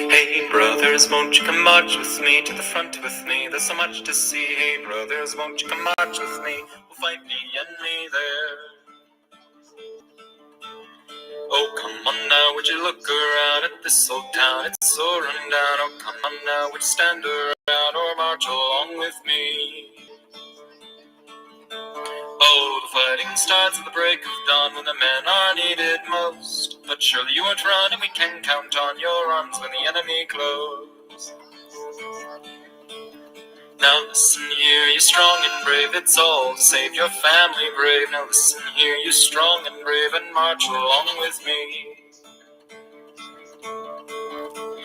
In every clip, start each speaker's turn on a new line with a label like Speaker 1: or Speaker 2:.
Speaker 1: Hey brothers, won't you come march with me to the front with me? There's so much to see. Hey brothers, won't you come march with me? We'll fight the enemy there. Oh, come on now, would you look around at this old town? It's so run down. Oh, come on now, would you stand around or march along with me? Oh, the fighting starts at the break of dawn when the men are needed most. But surely you won't run and we can count on your arms when the enemy close. Now listen here, you strong and brave, it's all to save your family brave. Now listen here, you strong and brave, and march along with me.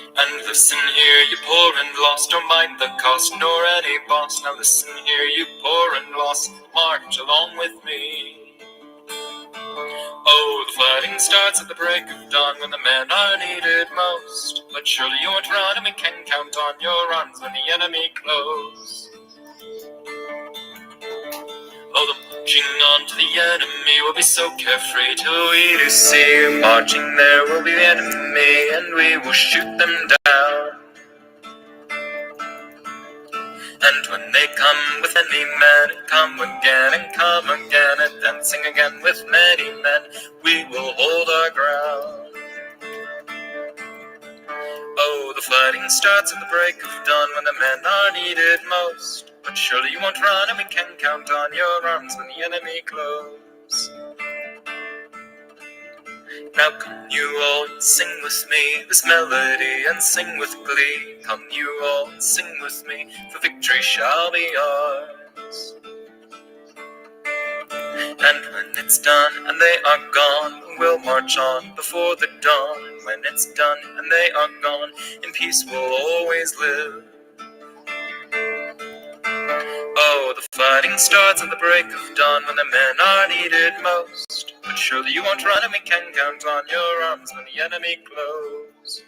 Speaker 1: And listen here, you poor and lost, don't mind the cost, nor any boss. Now listen here, you poor and lost, march along with me. Oh, the fighting starts at the break of dawn when the men are needed most. But surely you won't run and we can count on your arms when the enemy close. Oh, the marching on to the enemy will be so carefree till we do see. Marching there will be the enemy and we will shoot them down. And when they come with many men, and come again, and dancing again with many men, we will hold our ground. Oh, the fighting starts at the break of dawn when the men are needed most. But surely you won't run and we can count on your arms when the enemy close. Now come you all and sing with me this melody and sing with glee. Come you all and sing with me, for victory shall be ours. And when it's done and they are gone, we'll march on before the dawn. When it's done and they are gone, in peace we'll always live. Oh, the fighting starts at the break of dawn when the men are needed most. But surely you won't run and we can count on your arms when the enemy close.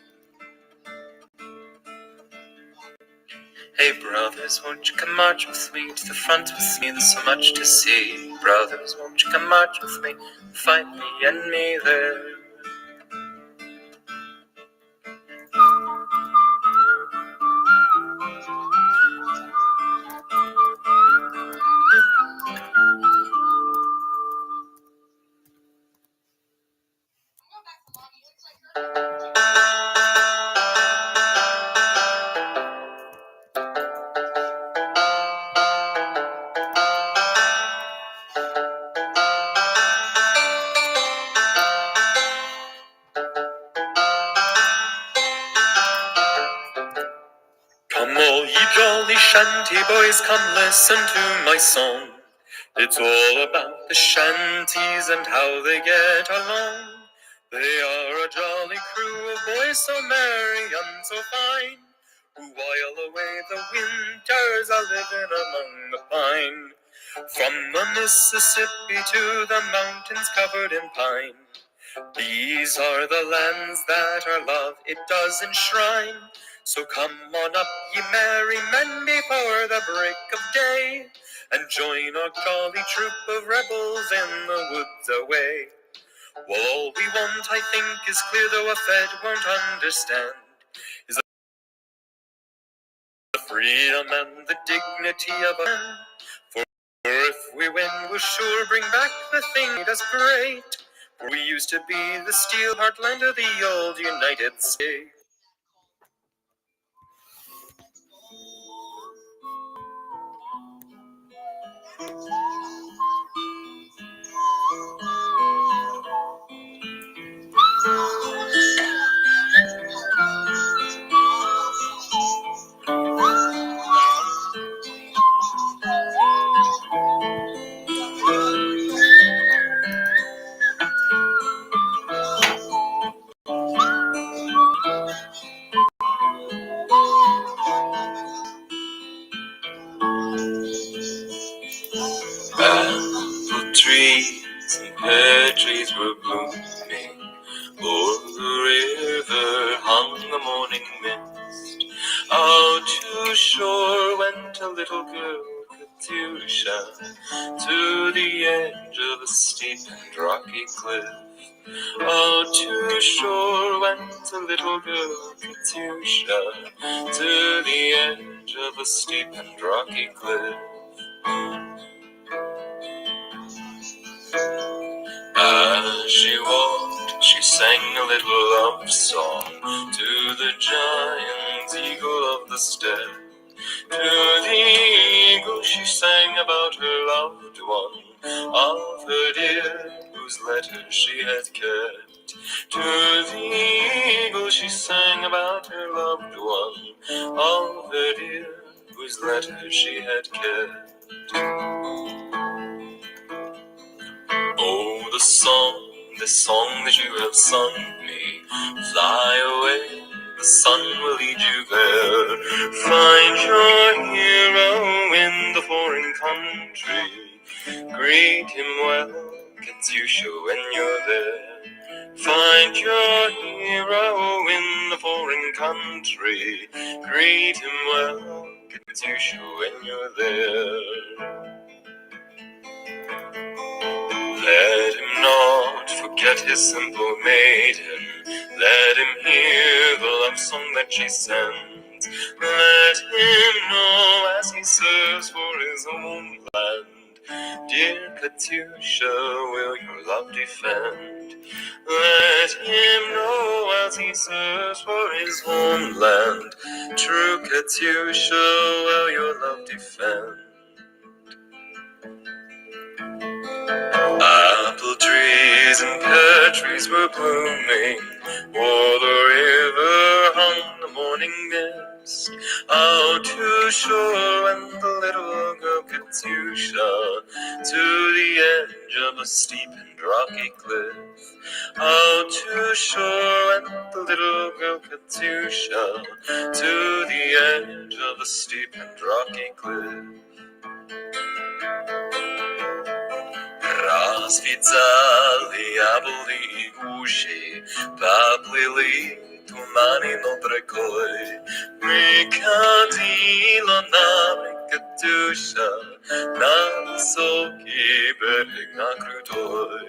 Speaker 1: Hey brothers, won't you come march with me to the front with me? There's so much to see. Brothers, won't you come march with me? Fight the enemy there. Come all ye jolly shanty boys, come listen to my song. It's all about the shanties and how they get along. They are a jolly crew of boys so merry and so fine, who while away the winters are living among the pine. From the Mississippi to the mountains covered in pine, these are the lands that our love it does enshrine. So come on up, ye merry men, before the break of day, and join our jolly troop of rebels in the woods away. Well, all we want, I think, is clear, though a Fed won't understand, is the freedom and the dignity of a man. For if we win, we'll sure bring back the thing that's great. For we used to be the steel heartland of the old United States. Apple trees and pear trees were blooming, o'er the river hung the morning mist. Out to shore went a little girl, Katusha, to the edge of a steep and rocky cliff. Out to shore went a little girl, Katusha, to the edge of a steep and rocky cliff. As she walked, she sang a little love song to the giant eagle of the steppe. To the eagle she sang about her loved one, of her dear, whose letters she had kept. To the eagle she sang about her loved one, of her dear, whose letters she had kept. Oh, the song that you have sung me, fly away, the sun will lead you there. Find your hero in the foreign country, greet him well, Katusha, when you're there. Find your hero in the foreign country, greet him well, Katusha, when you're there. Let him not forget his simple maiden. Let him hear the love song that she sends. Let him know as he serves for his own land, dear Katusha, will your love defend? Let him know as he serves for his homeland, true Katusha, will your love defend? Apple trees and pear trees were blooming, o'er the river hung the morning mist. Out to shore went the little girl Katusha, to the edge of a steep and rocky cliff. Out to shore went the little girl Katusha, to the edge of a steep and rocky cliff. Распицали яблони и куши, поплыли туманы над рекой. Прикатила на берег Катюша, на высокий берег, на крутой.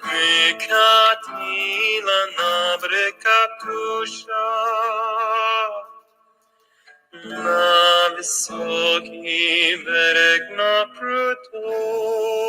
Speaker 1: Прикатила на берег Катюша, на высокий берег, на крутой.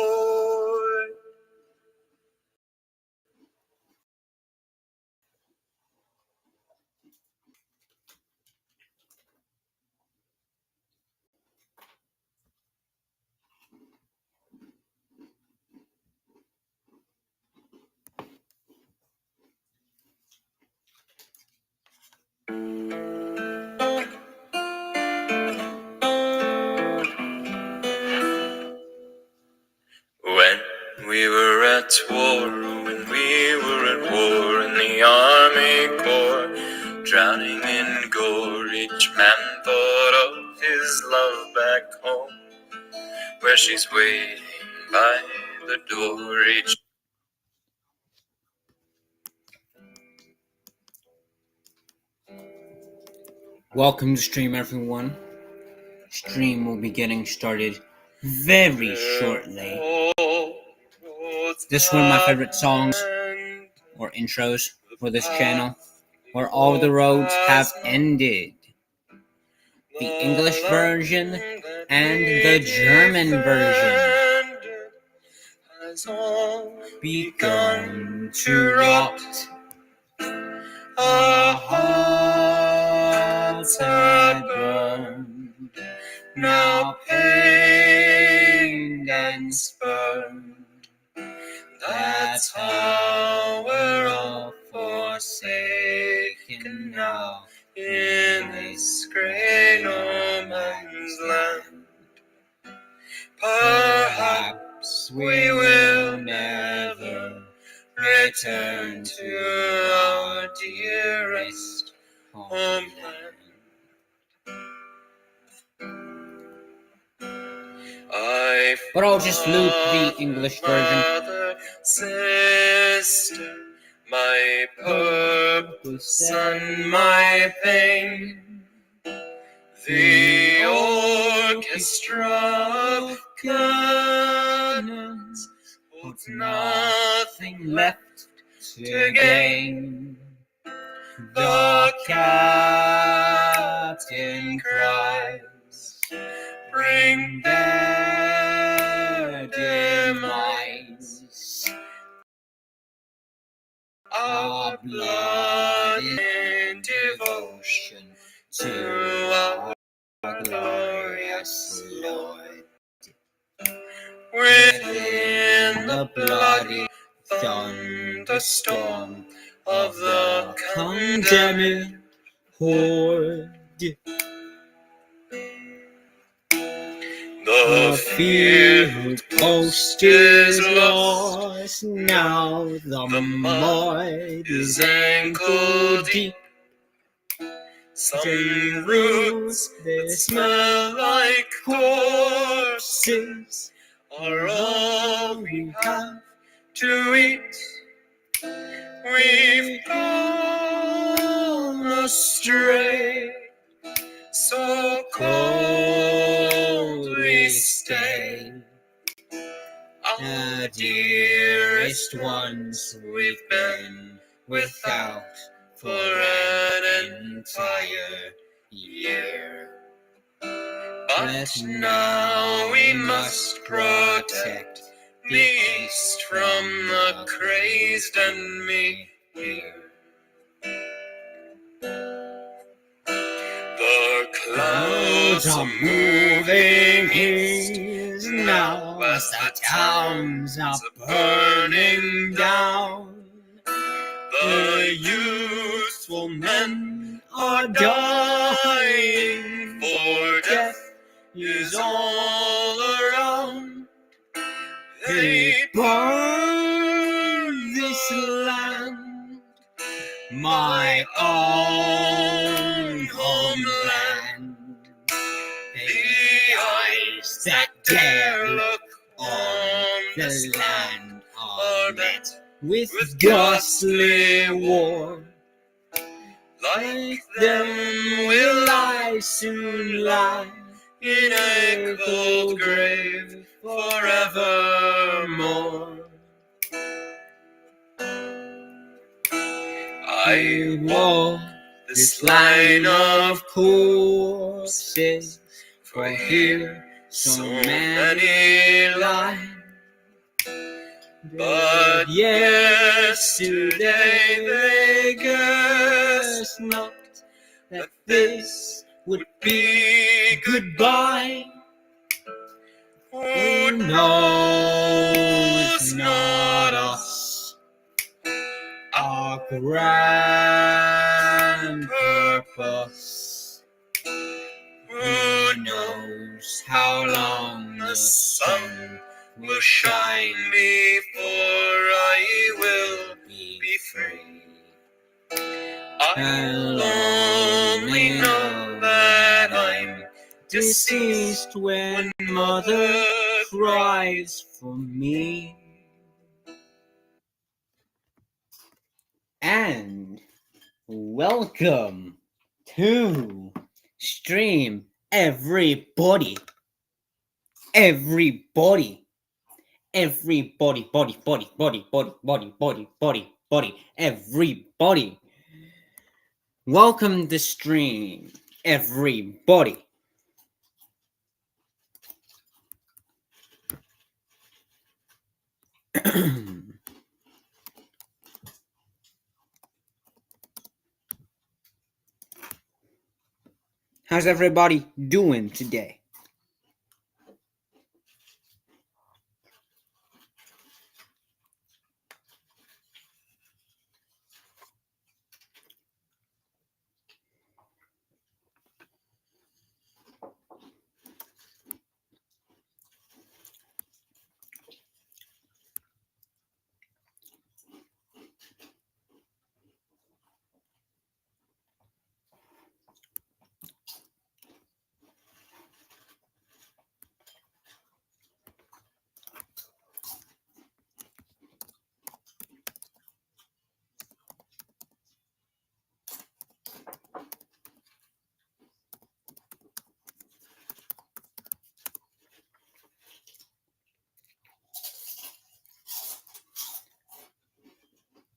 Speaker 1: at war, when we were at war in the Army Corps, drowning in gore, each man thought of his love back home, where she's waiting by the door. Each
Speaker 2: Welcome to stream, everyone. Stream will be getting started very shortly. This is one of my favorite songs or intros for this channel, where all the roads have ended. The English version and the German version has all begun to rot. Our hearts had burned, now pained and spurned. That's how we're all forsaken now in this great no man's land. Perhaps we will never return to our dearest homeland. But I'll just loop the English version.
Speaker 1: Mother, sister, my purpose and my pain, the orchestra of cannons holds nothing left to gain. The captain cries, bring their demise. Our blood in devotion to our glorious Lord. Within the bloody thunderstorm of the condemned horde, the field post is lost, now the mud is ankle deep. Some roots that smell like corpses are all we have to eat. We've gone astray, so cold we stay. Our dearest ones we've been without for an entire year. But now we must protect the East from the crazed and me here. The clouds are moving east now as the towns are burning down. The youthful men are dying, for death is all around. They burn this land, my own homeland. The eyes that dare look on the land are met with ghastly war. Like them will I soon lie in a cold grave forevermore. I walk this line of corpses, for here so many lie. But yesterday they guessed not that this would be goodbye. Who knows not us, our grand purpose? Who knows how long the sun will shine before I will be free. I'll only know that I'm deceased when mother cries
Speaker 2: for me. And welcome to stream, everybody. Everybody, everybody. Welcome to stream, everybody. How's everybody doing today?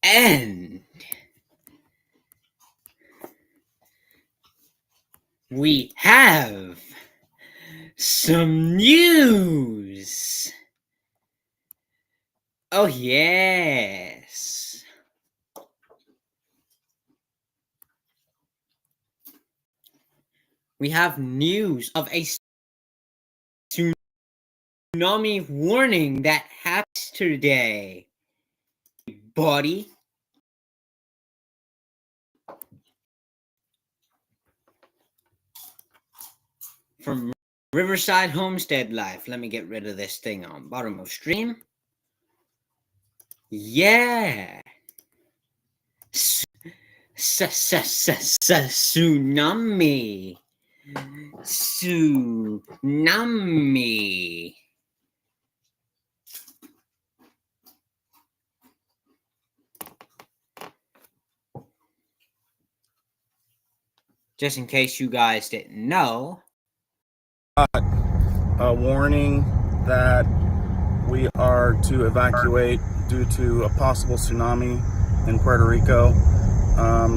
Speaker 2: And we have some news. Oh, yes. We have news of a tsunami warning that happened today. Buddy. From Riverside Homestead Life. Let me get rid of this thing on bottom of stream. Yeah. Tsunami. Tsunami. Just in case you guys didn't know.
Speaker 3: A warning that we are to evacuate due to a possible tsunami in Puerto Rico.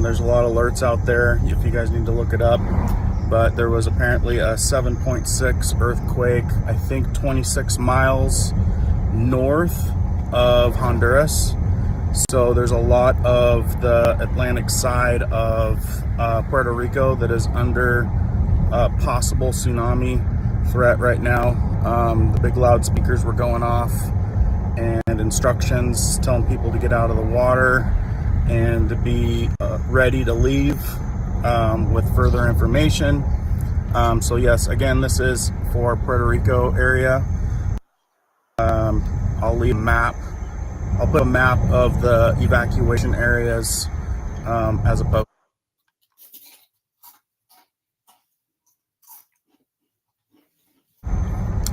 Speaker 3: There's a lot of alerts out there if you guys need to look it up, but there was apparently a 7.6 earthquake, I think 26 miles north of Honduras. So there's a lot of the Atlantic side of Puerto Rico that is under possible tsunami threat right now. The big loudspeakers were going off and instructions telling people to get out of the water and to be ready to leave with further information. So yes, again, this is for Puerto Rico area. I'll leave a map. I'll put a map of the evacuation areas as a post.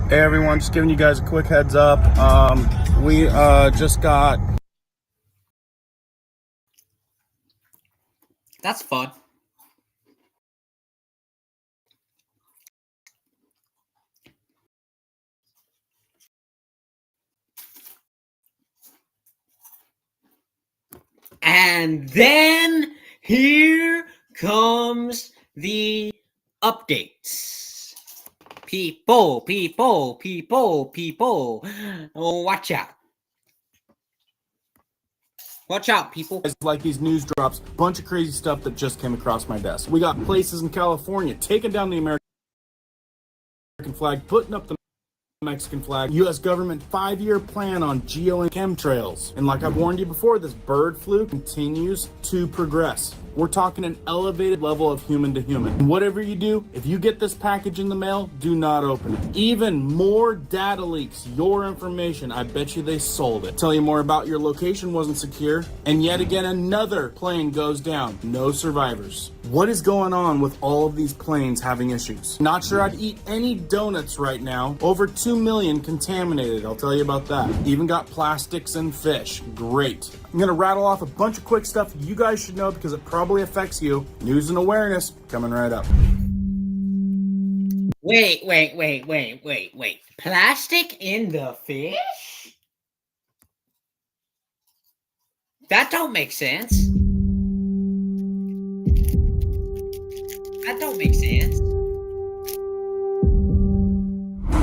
Speaker 3: Hey everyone, just giving you guys a quick heads up. We just got...
Speaker 2: That's fun. And then here comes the updates. People, watch out. Watch out, people.
Speaker 3: It's like these news drops, bunch of crazy stuff that just came across my desk. We got places in California taking down the American flag, putting up the Mexican flag, U.S. government 5-year plan on geo and chemtrails. And like I've warned you before, this bird flu continues to progress. We're talking an elevated level of human to human. And whatever you do, if you get this package in the mail, do not open it. Even more data leaks, your information. I bet you they sold it. Tell you more about your location wasn't secure. And yet again, another plane goes down. No survivors. What is going on with all of these planes having issues? Not sure I'd eat any donuts right now. Over 2 million contaminated, I'll tell you about that. Even got plastics and fish. Great. I'm gonna rattle off a bunch of quick stuff you guys should know because it probably affects you. News and awareness coming right up.
Speaker 2: Wait. Plastic in the fish? That don't make sense. That don't make sense.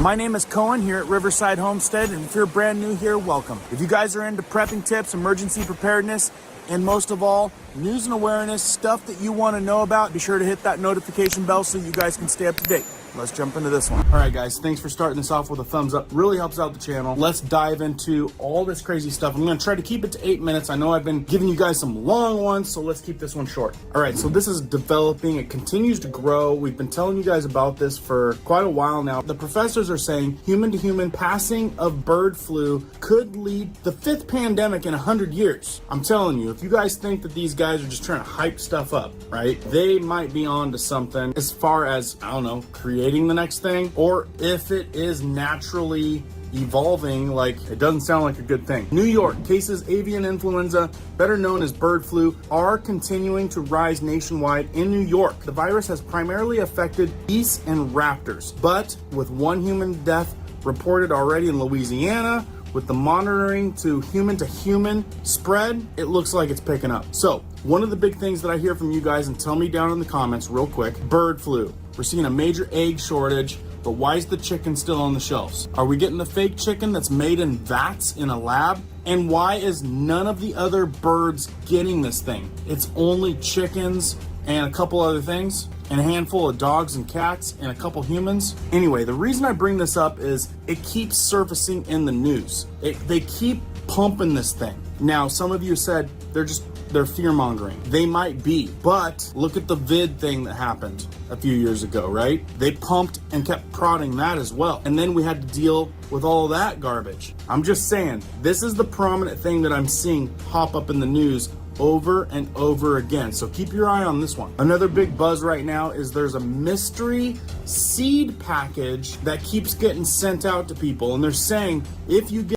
Speaker 3: My name is Cohen here at Riverside Homestead, and if you're brand new here, welcome. If you guys are into prepping tips, emergency preparedness, and most of all, news and awareness, stuff that you want to know about, be sure to hit that notification bell so you guys can stay up to date. Let's jump into this one. All right, guys, thanks for starting this off with a thumbs up. Really helps out the channel. Let's dive into all this crazy stuff. I'm going to try to keep it to 8 minutes. I know I've been giving you guys some long ones, so let's keep this one short. All right, so this is developing. It continues to grow. We've been telling you guys about this for quite a while now. The professors are saying human-to-human passing of bird flu could lead the 5th pandemic in 100 years. I'm telling you, if you guys think that these guys are just trying to hype stuff up, right, they might be on to something as far as, I don't know, creating the next thing, or if it is naturally evolving. Like, it doesn't sound like a good thing. New York, cases avian influenza, better known as bird flu, are continuing to rise nationwide in New York. The virus has primarily affected geese and raptors, but with 1 human death reported already in Louisiana, with the monitoring to human spread, it looks like it's picking up. So one of the big things that I hear from you guys, and tell me down in the comments real quick, bird flu. We're seeing a major egg shortage, but why is the chicken still on the shelves? Are we getting the fake chicken that's made in vats in a lab? And why is none of the other birds getting this thing? It's only chickens and a couple other things, and a handful of dogs and cats and a couple humans. Anyway, the reason I bring this up is it keeps surfacing in the news. They keep pumping this thing. Now, some of you said they're fear-mongering. They might be, but look at the vid thing that happened a few years ago, right? They pumped and kept prodding that as well. And then we had to deal with all of that garbage. I'm just saying, this is the prominent thing that I'm seeing pop up in the news over and over again. So keep your eye on this one. Another big buzz right now is there's a mystery seed package that keeps getting sent out to people. And they're saying, if you get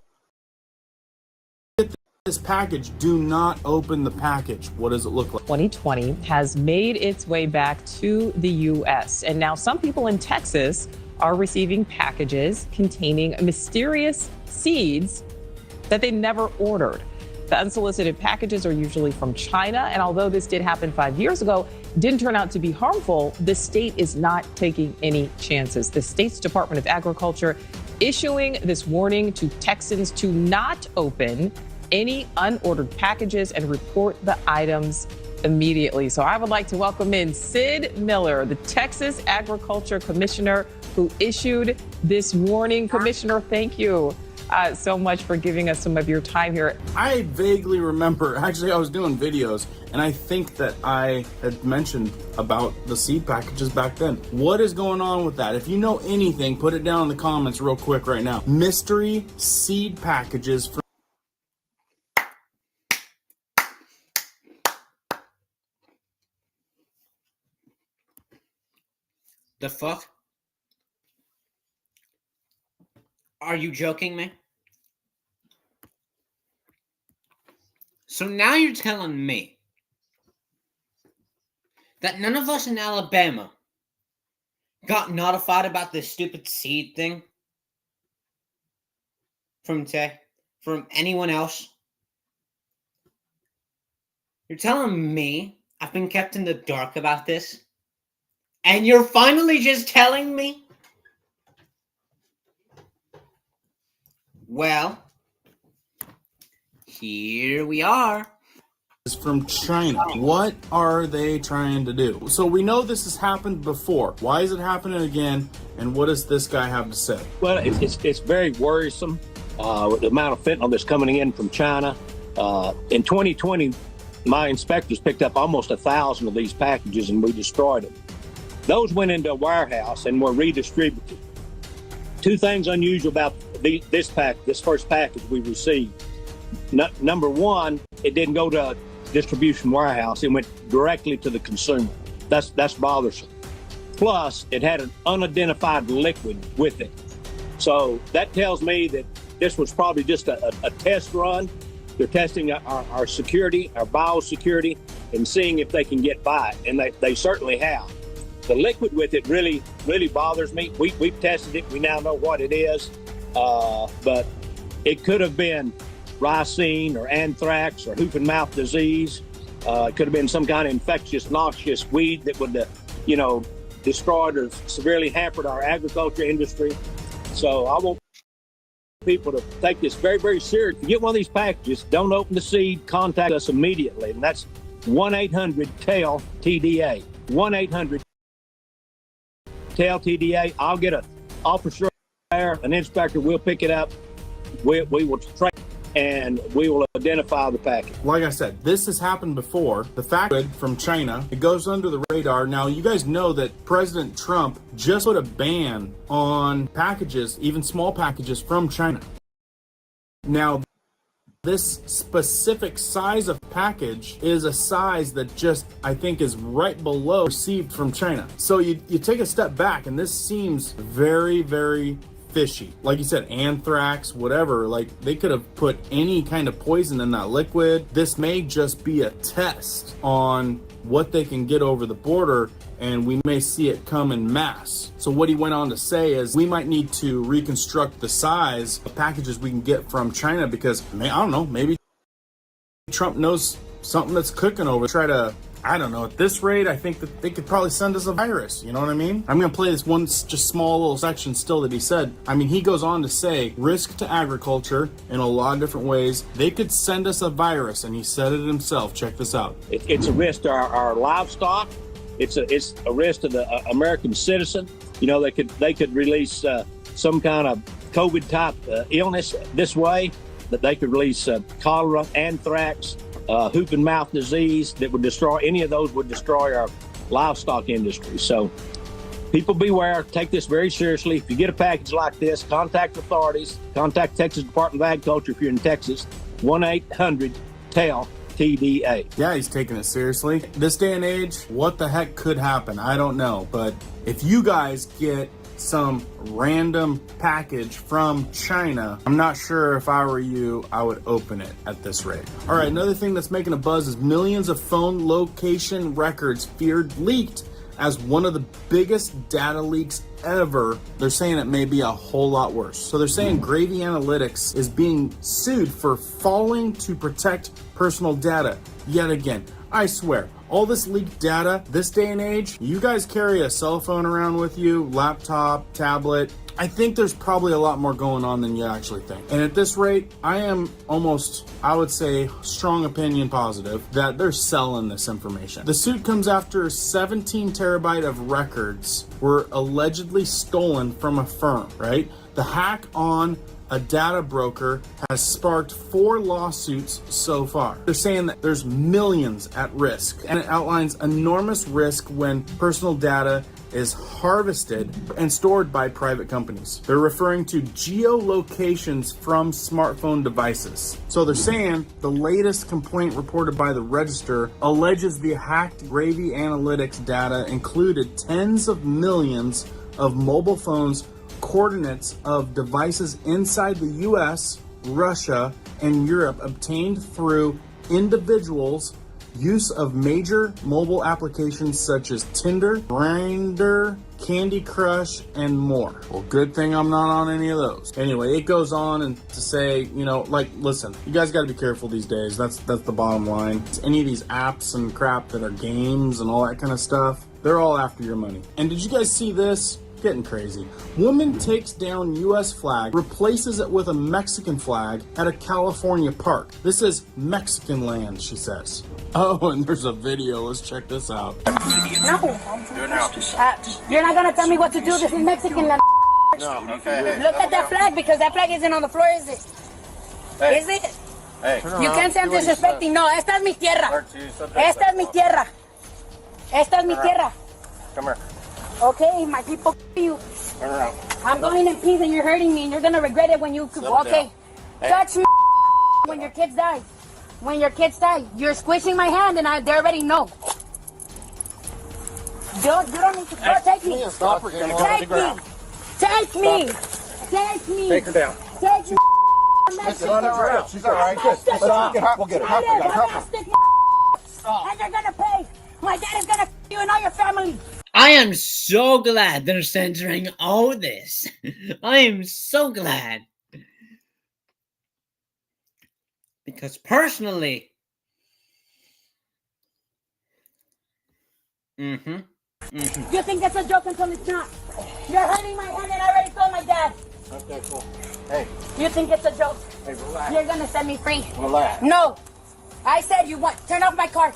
Speaker 3: this package, do not open the package. What does it look like?
Speaker 4: 2020 has made its way back to the U.S. And now some people in Texas are receiving packages containing mysterious seeds that they never ordered. The unsolicited packages are usually from China, and although this did happen 5 years ago, didn't turn out to be harmful, the state is not taking any chances. The state's Department of Agriculture issuing this warning to Texans to not open any unordered packages and report the items immediately. So I would like to welcome in Sid Miller, the Texas Agriculture Commissioner, who issued this warning. Commissioner, thank you so much for giving us some of your time here.
Speaker 3: I vaguely remember, actually I was doing videos, and I think that I had mentioned about the seed packages back then. What is going on with that? If you know anything, put it down in the comments real quick right now. Mystery seed packages from
Speaker 2: The fuck? Are you joking me? So now you're telling me that none of us in Alabama got notified about this stupid seed thing from anyone else? You're telling me I've been kept in the dark about this? And you're finally just telling me? Well, here we are.
Speaker 3: Is from China. What are they trying to do? So we know this has happened before. Why is it happening again? And what does this guy have to say?
Speaker 5: Well, it's very worrisome, with the amount of fentanyl that's coming in from China. In 2020, my inspectors picked up almost 1,000 of these packages and we destroyed them. Those went into a warehouse and were redistributed. Two things unusual about this first package we received. Number one, it didn't go to a distribution warehouse. It went directly to the consumer. That's bothersome. Plus, it had an unidentified liquid with it. So that tells me that this was probably just a test run. They're testing our security, our biosecurity, and seeing if they can get by. And they certainly have. The liquid with it really, really bothers me. We've tested it. We now know what it is. But it could have been ricin or anthrax or hoop and mouth disease. It could have been some kind of infectious, noxious weed that would, destroyed or severely hampered our agriculture industry. So I want people to take this very, very serious. If you get one of these packages, don't open the seed, contact us immediately. And that's 1-800-TEL-TDA. 1-800-TEL-TDA. I'll get an officer there, an inspector, we'll pick it up. We will train and we will identify the package.
Speaker 3: Like I said, this has happened before. The fact from China, it goes under the radar. Now, you guys know that President Trump just put a ban on packages, even small packages from China. Now, this specific size of package is a size that just, I think, is right below received from China. So you take a step back, and this seems very, very fishy. Like you said, anthrax, whatever, like they could have put any kind of poison in that liquid. This may just be a test on what they can get over the border, and we may see it come in mass. So what he went on to say is we might need to reconstruct the size of packages we can get from China because, I don't know, maybe Trump knows something that's cooking over. Try to, I don't know, at this rate, I think that they could probably send us a virus. You know what I mean? I'm going to play this one just small little section still that he said. I mean, he goes on to say, risk to agriculture in a lot of different ways. They could send us a virus, and he said it himself. Check this out.
Speaker 5: It's a risk to our livestock. It's a risk to the American citizen. You know, they could release some kind of COVID type illness this way. That they could release cholera, anthrax, hoop and mouth disease that would destroy, any of those would destroy our livestock industry. So people beware, take this very seriously. If you get a package like this, contact authorities, contact Texas Department of Agriculture if you're in Texas, 1-800-TEL-TDA.
Speaker 3: Yeah, he's taking it seriously. This day and age, what the heck could happen? I don't know. But if you guys get some random package from China, I'm not sure if I were you, I would open it at this rate. All right, another thing that's making a buzz is millions of phone location records feared leaked as one of the biggest data leaks ever. They're saying it may be a whole lot worse. So they're saying Gravy Analytics is being sued for failing to protect personal data yet again. I swear, all this leaked data, this day and age, you guys carry a cell phone around with you, laptop, tablet. I think there's probably a lot more going on than you actually think. And at this rate, I am almost, I would say, strong opinion positive that they're selling this information. The suit comes after 17 terabyte of records were allegedly stolen from a firm, right? The hack on a data broker has sparked 4 lawsuits so far. They're saying that there's millions at risk, and it outlines enormous risk when personal data is harvested and stored by private companies. They're referring to geolocations from smartphone devices. So they're saying the latest complaint reported by the Register alleges the hacked Gravy Analytics data included tens of millions of mobile phones, coordinates of devices inside the US, Russia, and Europe obtained through individuals' use of major mobile applications such as Tinder, Grindr, Candy Crush, and more. Well, good thing I'm not on any of those. Anyway, it goes on and to say, listen, you guys got to be careful these days. That's the bottom line. Any of these apps and crap that are games and all that kind of stuff, they're all after your money. And did you guys see this? Getting crazy. Woman takes down U.S. flag, replaces it with a Mexican flag at a California park. This is Mexican land, she says. Oh, and there's a video. Let's check this out.
Speaker 6: No.
Speaker 7: Do it now.
Speaker 6: You're not gonna tell me what to do. This is Mexican land.
Speaker 7: No, okay.
Speaker 6: Look at that flag, because that flag isn't on the floor, is it?
Speaker 7: Hey.
Speaker 6: Is it?
Speaker 7: Hey.
Speaker 6: You can't say I'm disrespecting. No, esta es mi tierra. Esta es mi tierra. Esta es mi tierra.
Speaker 7: Come here.
Speaker 6: Okay, my people, you.
Speaker 7: Turn around.
Speaker 6: I'm going in peace and you're hurting me and you're gonna regret it when you... Okay.
Speaker 7: Hey.
Speaker 6: Touch me when your kids die. When your kids die. You're squishing my hand and they already know. You don't need to... Go, take me.
Speaker 7: Stop her. You're gonna go to the
Speaker 6: Take me.
Speaker 7: ground.
Speaker 6: Take me. Take me.
Speaker 7: Take her down.
Speaker 6: Take me.
Speaker 7: Sit on the ground. She's all right. Good. We'll get her. We'll get her. Help her. Help her.
Speaker 6: And you're gonna pay. My dad is gonna you and all your family.
Speaker 2: I am so glad they're censoring all this. I am so glad. Because personally...
Speaker 6: You think that's a joke until it's not. You're hurting my hand and I already told my dad.
Speaker 7: Okay, cool. Hey.
Speaker 6: You think it's a joke.
Speaker 7: Hey, relax.
Speaker 6: You're gonna set me free.
Speaker 7: Relax.
Speaker 6: No. I said you want. Turn off my car.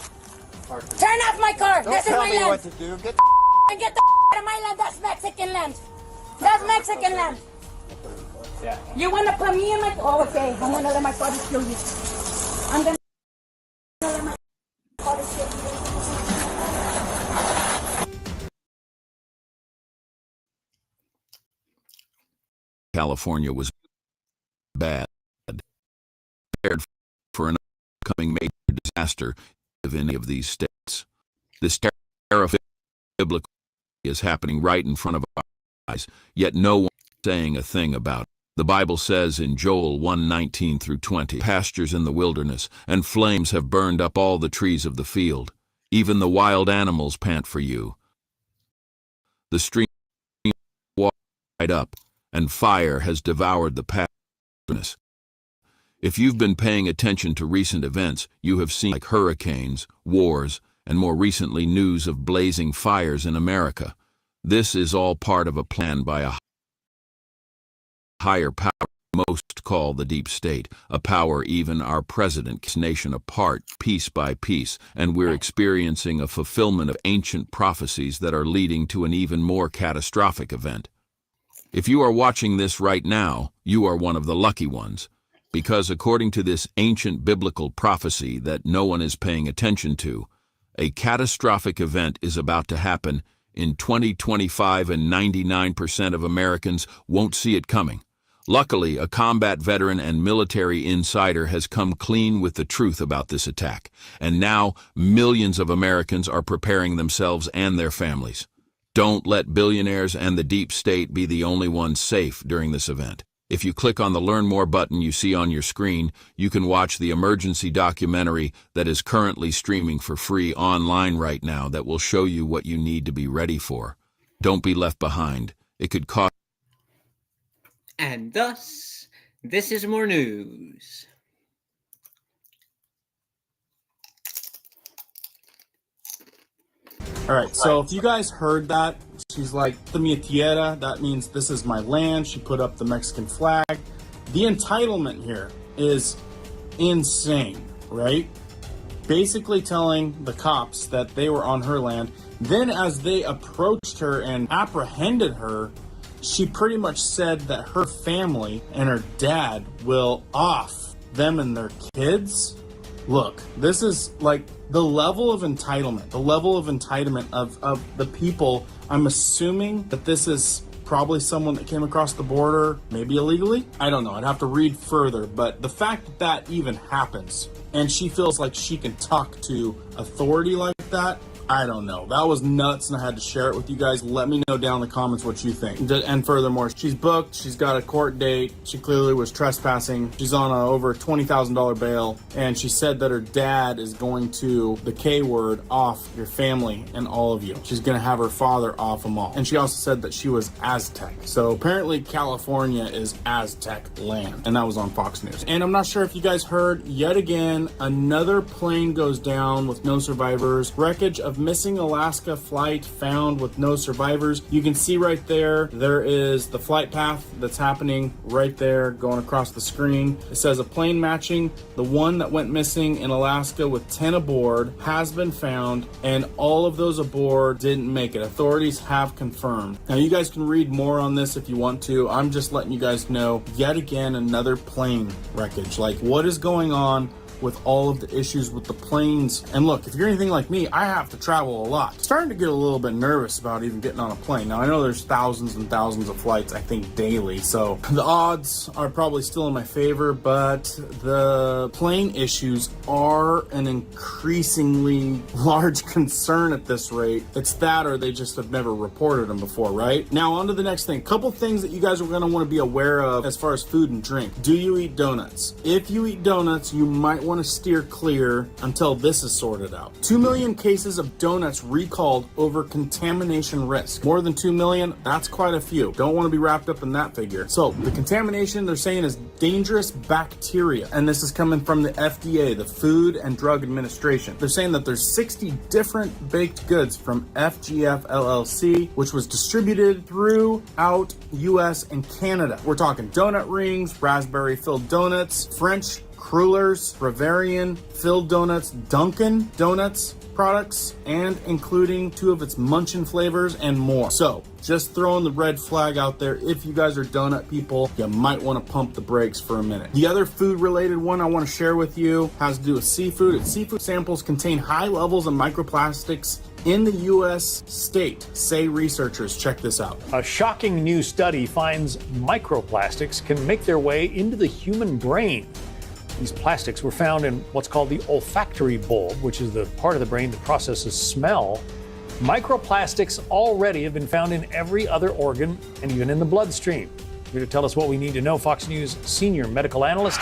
Speaker 6: Turn off my car.
Speaker 7: Don't
Speaker 6: This is
Speaker 7: tell
Speaker 6: my
Speaker 7: me
Speaker 6: land.
Speaker 7: what to do. Get
Speaker 6: Get the out of my land. That's Mexican land. That's Mexican land.
Speaker 7: Yeah.
Speaker 6: You wanna put me in my... Oh, okay. I'm gonna let my father kill you. I'm gonna let my father kill you.
Speaker 8: California was bad, prepared for an upcoming major disaster of any of these states. This terror of biblical is happening right in front of our eyes, yet no one is saying a thing about it. The Bible says in Joel 1:19 through 20, pastures in the wilderness, and flames have burned up all the trees of the field. Even the wild animals pant for you. The stream water dried up, and fire has devoured the pastures. If you've been paying attention to recent events, you have seen like hurricanes, wars, and more recently news of blazing fires in America. This is all part of a plan by a higher power most call the deep state, a power even our president's nation apart piece by piece, and we're experiencing a fulfillment of ancient prophecies that are leading to an even more catastrophic event. If you are watching this right now, you are one of the lucky ones, because according to this ancient biblical prophecy that no one is paying attention to, a catastrophic event is about to happen in 2025 and 99% of Americans won't see it coming. Luckily, a combat veteran and military insider has come clean with the truth about this attack, and now millions of Americans are preparing themselves and their families. Don't let billionaires and the deep state be the only ones safe during this event. If you click on the Learn More button you see on your screen, you can watch the emergency documentary that is currently streaming for free online right now that will show you what you need to be ready for. Don't be left behind. It could cost.
Speaker 2: And thus, this is more news.
Speaker 3: All right, so if you guys heard that, she's like, "De mi tierra," that means this is my land. She put up the Mexican flag. The entitlement here is insane, right? Basically telling the cops that they were on her land. Then as they approached her and apprehended her, she pretty much said that her family and her dad will off them and their kids. Look, this is like the level of entitlement, of the people. I'm assuming that this is probably someone that came across the border, maybe illegally. I don't know. I'd have to read further. But the fact that that even happens and she feels like she can talk to authority like that, I don't know. That was nuts, and I had to share it with you guys. Let me know down in the comments what you think. And furthermore, she's booked. She's got a court date. She clearly was trespassing. She's on a over $20,000 bail, and she said that her dad is going to, the K word, off your family and all of you. She's going to have her father off them all. And she also said that she was Aztec. So apparently California is Aztec land, and that was on Fox News. And I'm not sure if you guys heard, yet again, another plane goes down with no survivors. Wreckage of have missing Alaska flight found with no survivors. You can see right there is the flight path that's happening right there going across the screen. It says a plane matching the one that went missing in Alaska with 10 aboard has been found, and all of those aboard didn't make it. Authorities have confirmed. Now you guys can read more on this if you want to. I'm just letting you guys know, yet again, another plane wreckage. Like, what is going on with all of the issues with the planes? And look, if you're anything like me, I have to travel a lot. Starting to get a little bit nervous about even getting on a plane. Now I know there's thousands and thousands of flights, I think, daily, so the odds are probably still in my favor, but the plane issues are an increasingly large concern at this rate. It's that, or they just have never reported them before, right? Now on to the next thing. Couple things that you guys are going to want to be aware of as far as food and drink. Do you eat donuts? If you eat donuts, you might want to steer clear until this is sorted out. 2 million cases of donuts recalled over contamination risk. More than 2 million, that's quite a few. Don't want to be wrapped up in that figure. So the contamination they're saying is dangerous bacteria, and this is coming from the FDA, the Food and Drug Administration. They're saying that there's 60 different baked goods from FGF LLC, which was distributed throughout US and Canada. We're talking donut rings, raspberry filled donuts, French crullers, Bavarian filled donuts, Dunkin' Donuts products, and including 2 of its Munchin flavors and more. So just throwing the red flag out there. If you guys are donut people, you might want to pump the brakes for a minute. The other food related one I want to share with you has to do with seafood. Seafood samples contain high levels of microplastics in the U.S. state, say researchers. Check this out.
Speaker 9: A shocking new study finds microplastics can make their way into the human brain. These plastics were found in what's called the olfactory bulb, which is the part of the brain that processes smell. Microplastics already have been found in every other organ and even in the bloodstream. Here to tell us what we need to know, Fox News senior medical analyst,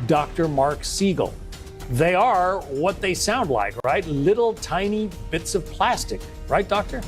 Speaker 9: Dr. Mark Siegel. They are what they sound like, right? Little tiny bits of plastic, right, doctor?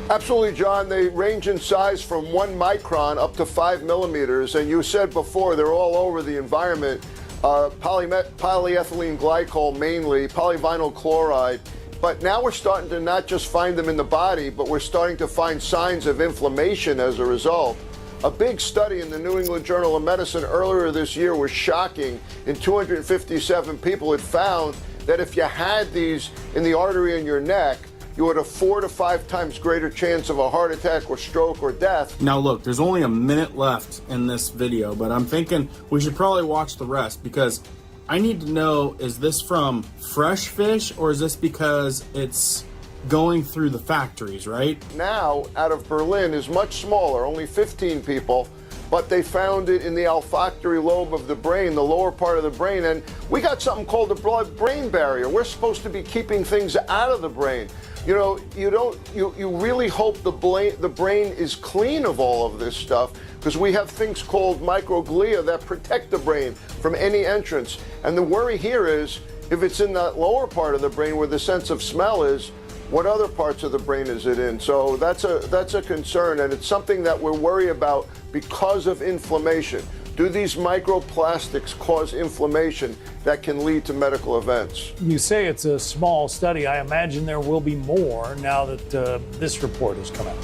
Speaker 7: Absolutely, John. They range in size from 1 micron up to 5 millimeters. And you said before, they're all over the environment. Polyethylene glycol mainly, polyvinyl chloride. But now we're starting to not just find them in the body, but we're starting to find signs of inflammation as a result. A big study in the New England Journal of Medicine earlier this year was shocking. In 257 people, it found that if you had these in the artery in your neck, you had a 4 to 5 times greater chance of a heart attack or stroke or death.
Speaker 3: Now look, there's only a minute left in this video, but I'm thinking we should probably watch the rest, because I need to know, is this from fresh fish or is this because it's going through the factories, right?
Speaker 7: Now, out of Berlin is much smaller, only 15 people, but they found it in the olfactory lobe of the brain, the lower part of the brain, and we got something called the blood-brain barrier. We're supposed to be keeping things out of the brain. You know, you really hope the brain is clean of all of this stuff, because we have things called microglia that protect the brain from any entrance. And the worry here is, if it's in that lower part of the brain where the sense of smell is, what other parts of the brain is it in? So that's a concern, and it's something that we're worried about because of inflammation. Do these microplastics cause inflammation that can lead to medical events?
Speaker 9: You say it's a small study. I imagine there will be more now that this report has come out.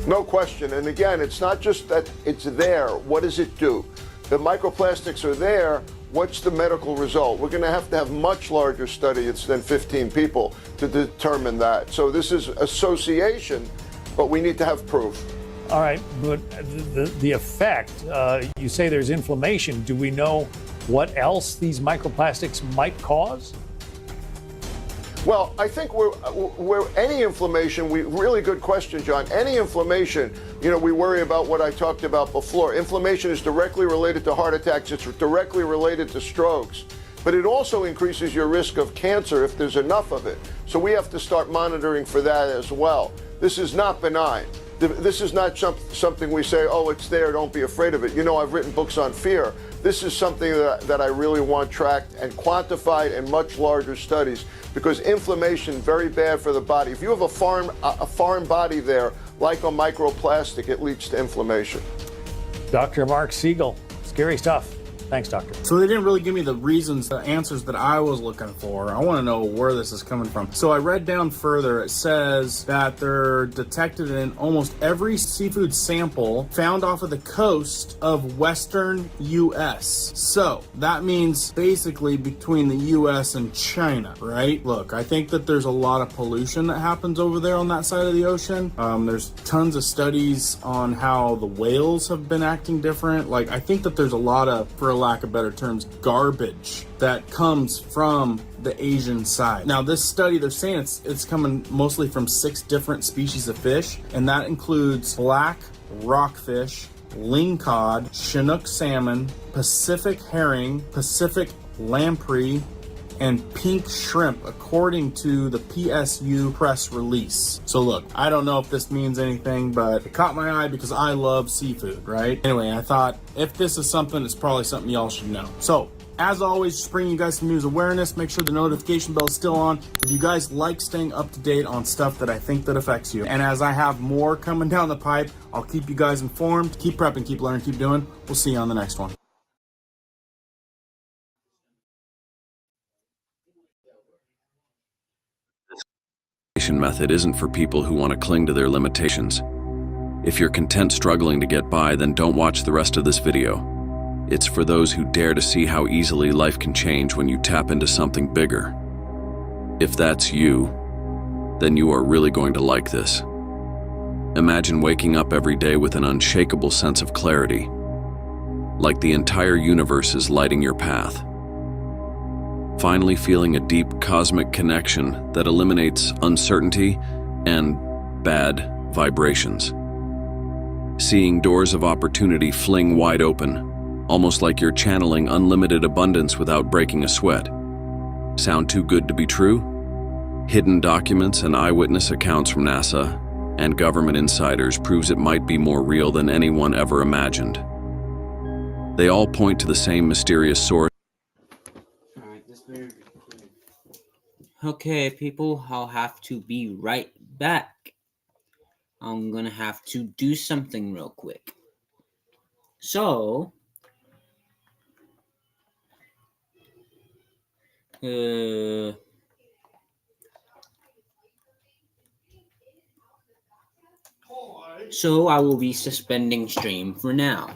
Speaker 7: No question. And again, it's not just that it's there. What does it do? The microplastics are there. What's the medical result? We're going to have much larger study than 15 people to determine that. So this is association, but we need to have proof.
Speaker 9: All right, but the effect, you say there's inflammation. Do we know what else these microplastics might cause?
Speaker 7: Well, I think we're any inflammation, really good question, John. Any inflammation, we worry about what I talked about before. Inflammation is directly related to heart attacks. It's directly related to strokes. But it also increases your risk of cancer if there's enough of it. So we have to start monitoring for that as well. This is not benign. This is not something we say, oh, it's there, don't be afraid of it. I've written books on fear. This is something that I really want tracked and quantified in much larger studies, because inflammation, very bad for the body. If you have a foreign body there, like a microplastic, it leads to inflammation.
Speaker 9: Dr. Mark Siegel, scary stuff. Thanks, Doctor.
Speaker 3: So they didn't really give me the reasons, the answers that I was looking for. I want to know where this is coming from. So I read down further. It says that they're detected in almost every seafood sample found off of the coast of western U.S. So that means basically between the U.S. and China, right? Look, I think that there's a lot of pollution that happens over there on that side of the ocean. There's tons of studies on how the whales have been acting different. Like, I think that there's a lot of, for lack of better terms, garbage that comes from the Asian side. Now, this study, they're saying it's coming mostly from 6 different species of fish, and that includes black rockfish, lingcod, Chinook salmon, Pacific herring, Pacific lamprey, and pink shrimp, according to the PSU press release. So look, I don't know if this means anything, but it caught my eye because I love seafood, right? Anyway, I thought if this is something, it's probably something y'all should know. So, as always, just bringing you guys some news awareness. Make sure the notification bell is still on. If you guys like staying up to date on stuff that I think that affects you. And as I have more coming down the pipe, I'll keep you guys informed. Keep prepping, keep learning, keep doing. We'll see you on the next one.
Speaker 8: Method isn't for people who want to cling to their limitations. If you're content struggling to get by, then don't watch the rest of this video. It's for those who dare to see how easily life can change when you tap into something bigger. If that's you, then you are really going to like this. Imagine waking up every day with an unshakable sense of clarity, like the entire universe is lighting your path. Finally feeling a deep cosmic connection that eliminates uncertainty and bad vibrations. Seeing doors of opportunity fling wide open, almost like you're channeling unlimited abundance without breaking a sweat. Sound too good to be true? Hidden documents and eyewitness accounts from NASA and government insiders proves it might be more real than anyone ever imagined. They all point to the same mysterious source.
Speaker 2: Okay, people, I'll have to be right back. I'm gonna have to do something real quick. So, I will be suspending stream for now.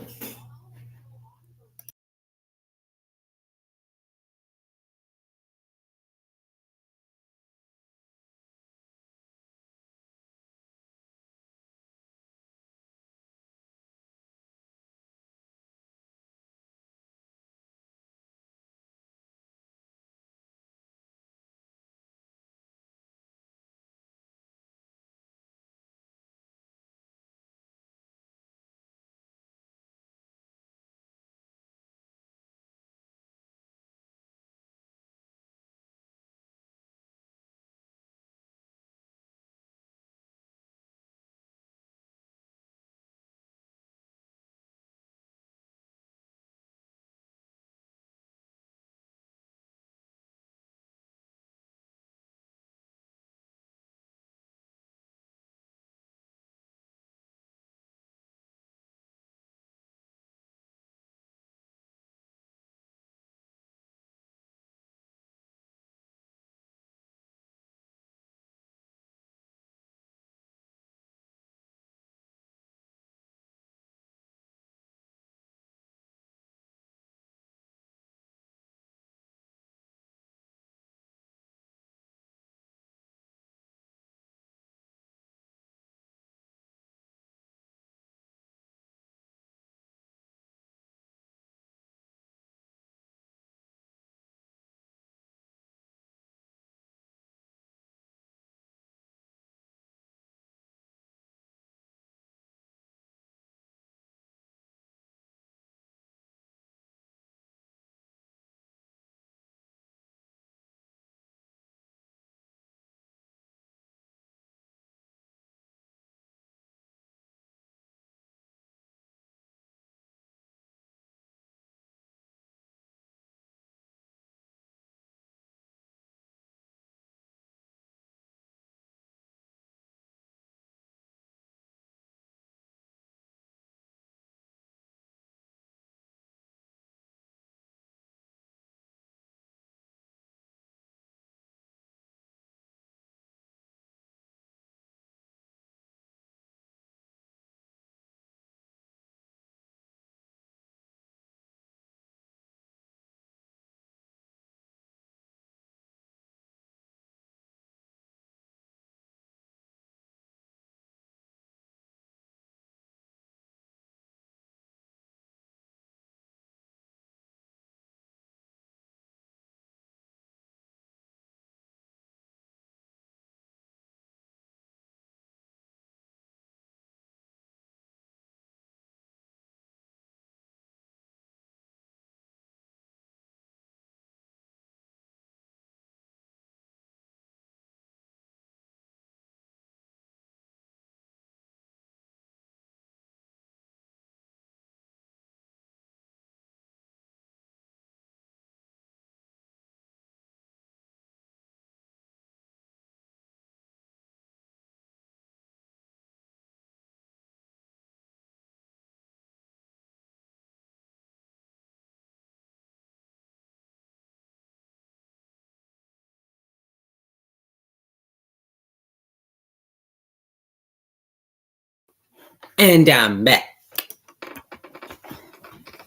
Speaker 2: And I'm back.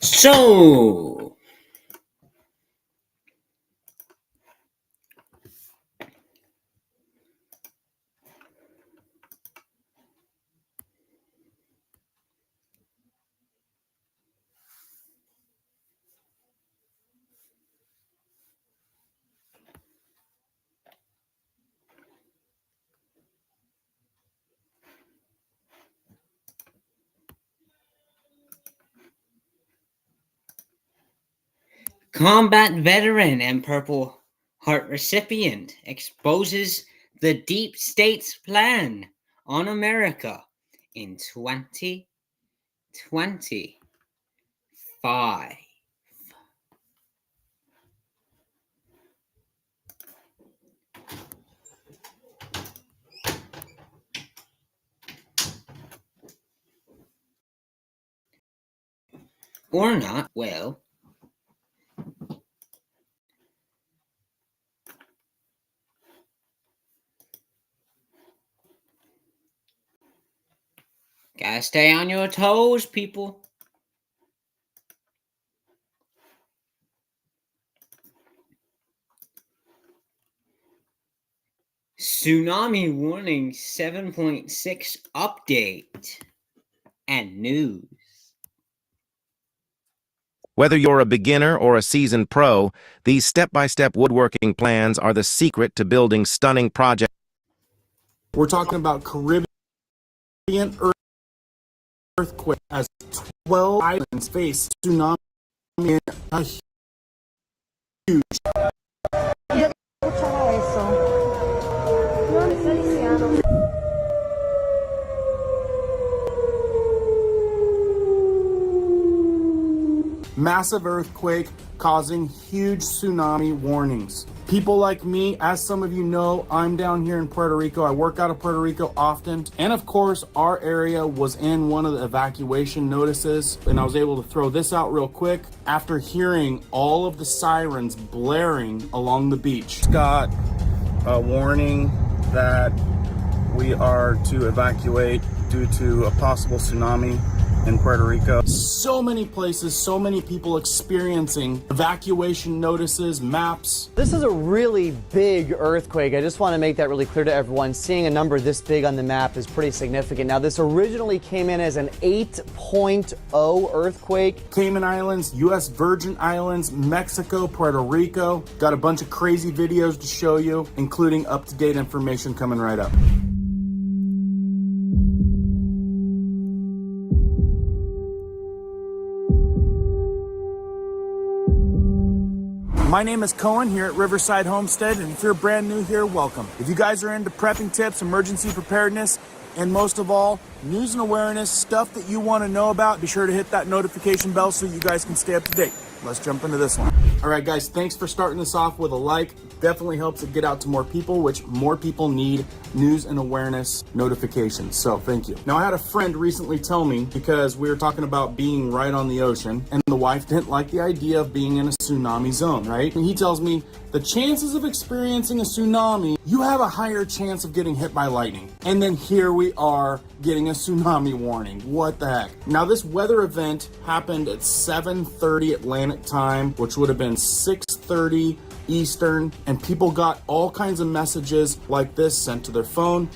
Speaker 2: So, combat veteran and Purple Heart recipient exposes the deep state's plan on America in 2025. Or not, well. Gotta stay on your toes, people. Tsunami warning 7.6 update and news.
Speaker 10: Whether you're a beginner or a seasoned pro, these step-by-step woodworking plans are the secret to building stunning projects.
Speaker 3: We're talking about Caribbean earthquake as 12 islands face tsunami in a huge. Massive earthquake causing huge tsunami warnings. People like me, as some of you know, I'm down here in Puerto Rico. I work out of Puerto Rico often. And of course, our area was in one of the evacuation notices. And I was able to throw this out real quick after hearing all of the sirens blaring along the beach. Got a warning that we are to evacuate due to a possible tsunami in Puerto Rico. So many places, so many people experiencing evacuation notices, maps.
Speaker 11: This is a really big earthquake. I just want to make that really clear to everyone. Seeing a number this big on the map is pretty significant. Now, this originally came in as an 8.0 earthquake.
Speaker 3: Cayman Islands, U.S. Virgin Islands, Mexico, Puerto Rico. Got a bunch of crazy videos to show you, including up-to-date information coming right up. My name is Cohen here at Riverside Homestead, and if you're brand new here, welcome. If you guys are into prepping tips, emergency preparedness, and most of all, news and awareness, stuff that you want to know about, be sure to hit that notification bell so you guys can stay up to date. Let's jump into this one. All right, guys, thanks for starting this off with a like. Definitely helps it get out to more people, which more people need news and awareness notifications. So thank you. Now, I had a friend recently tell me, because we were talking about being right on the ocean, and the wife didn't like the idea of being in a tsunami zone, right? And he tells me the chances of experiencing a tsunami, you have a higher chance of getting hit by lightning. And then here we are getting a tsunami warning. What the heck? Now, this weather event happened at 7:30 Atlantic time, which would have been 6:30 Eastern, and people got all kinds of messages like this sent to their phone.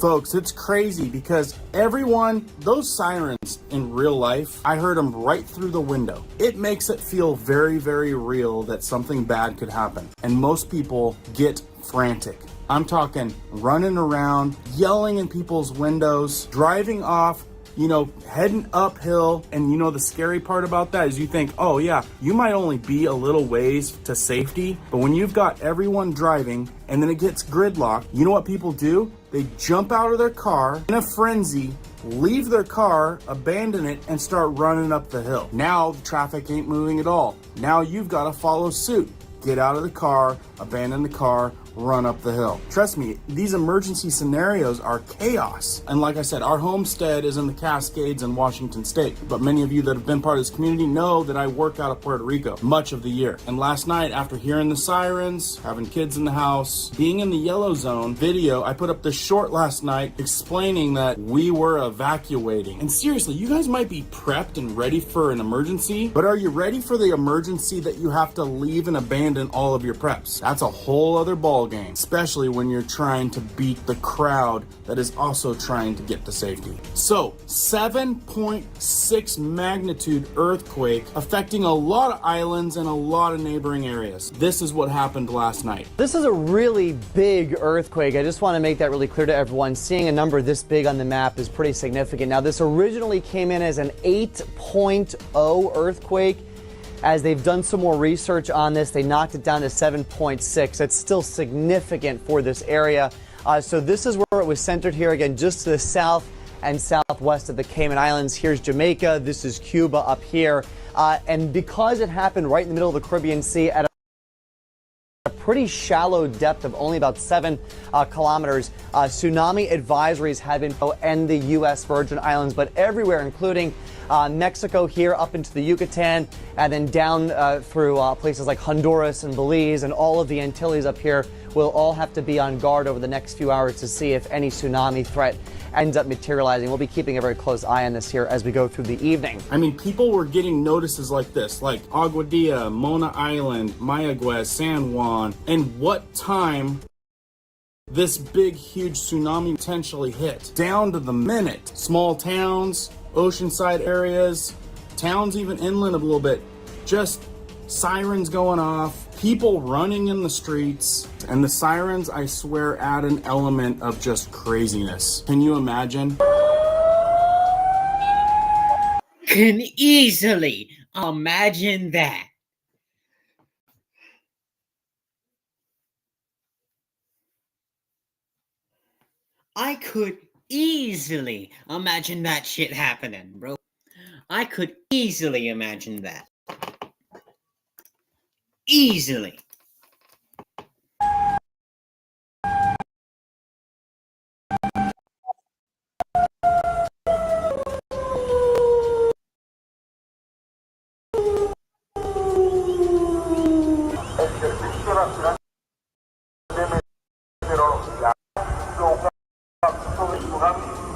Speaker 3: Folks, it's crazy because everyone, those sirens in real life, I heard them right through the window. It makes it feel very, very real that something bad could happen. And most people get frantic. I'm talking running around, yelling in people's windows, driving off heading uphill. And the scary part about that is you think, oh yeah, you might only be a little ways to safety, but when you've got everyone driving and then it gets gridlocked, you know what people do? They jump out of their car in a frenzy, leave their car, abandon it, and start running up the hill. Now the traffic ain't moving at all. Now you've got to follow suit. Get out of the car, abandon the car, run up the hill. Trust me, these emergency scenarios are chaos. And like I said, our homestead is in the Cascades in Washington State. But many of you that have been part of this community know that I work out of Puerto Rico much of the year. And last night, after hearing the sirens, having kids in the house, being in the yellow zone video, I put up this short last night explaining that we were evacuating. And seriously, you guys might be prepped and ready for an emergency, but are you ready for the emergency that you have to leave and abandon all of your preps? That's a whole other ball game, especially when you're trying to beat the crowd that is also trying to get to safety. So, 7.6 magnitude earthquake affecting a lot of islands and a lot of neighboring areas. This is what happened last night.
Speaker 11: This is a really big earthquake. I just want to make that really clear to everyone. Seeing a number this big on the map is pretty significant. Now, this originally came in as an 8.0 earthquake. As they've done some more research on this, they knocked it down to 7.6. It's still significant for this area. So this is where it was centered here, again, just to the south and southwest of the Cayman Islands. Here's Jamaica. This is Cuba up here. And because it happened right in the middle of the Caribbean Sea at a pretty shallow depth of only about 7 kilometers, tsunami advisories have been in the U.S. Virgin Islands, but everywhere, including Mexico here up into the Yucatan, and then down through places like Honduras and Belize, and all of the Antilles up here will all have to be on guard over the next few hours to see if any tsunami threat ends up materializing. We'll be keeping a very close eye on this here as we go through the evening.
Speaker 3: I mean, people were getting notices like this, like Aguadilla, Mona Island, Mayaguez, San Juan, and what time this big, huge tsunami potentially hit. Down to the minute. Small towns, oceanside areas, towns even inland a little bit, just sirens going off, people running in the streets, and the sirens, I swear, add an element of just craziness. Can you imagine?
Speaker 2: Can easily imagine that. I could easily imagine that shit happening, bro. I could easily imagine that. Easily.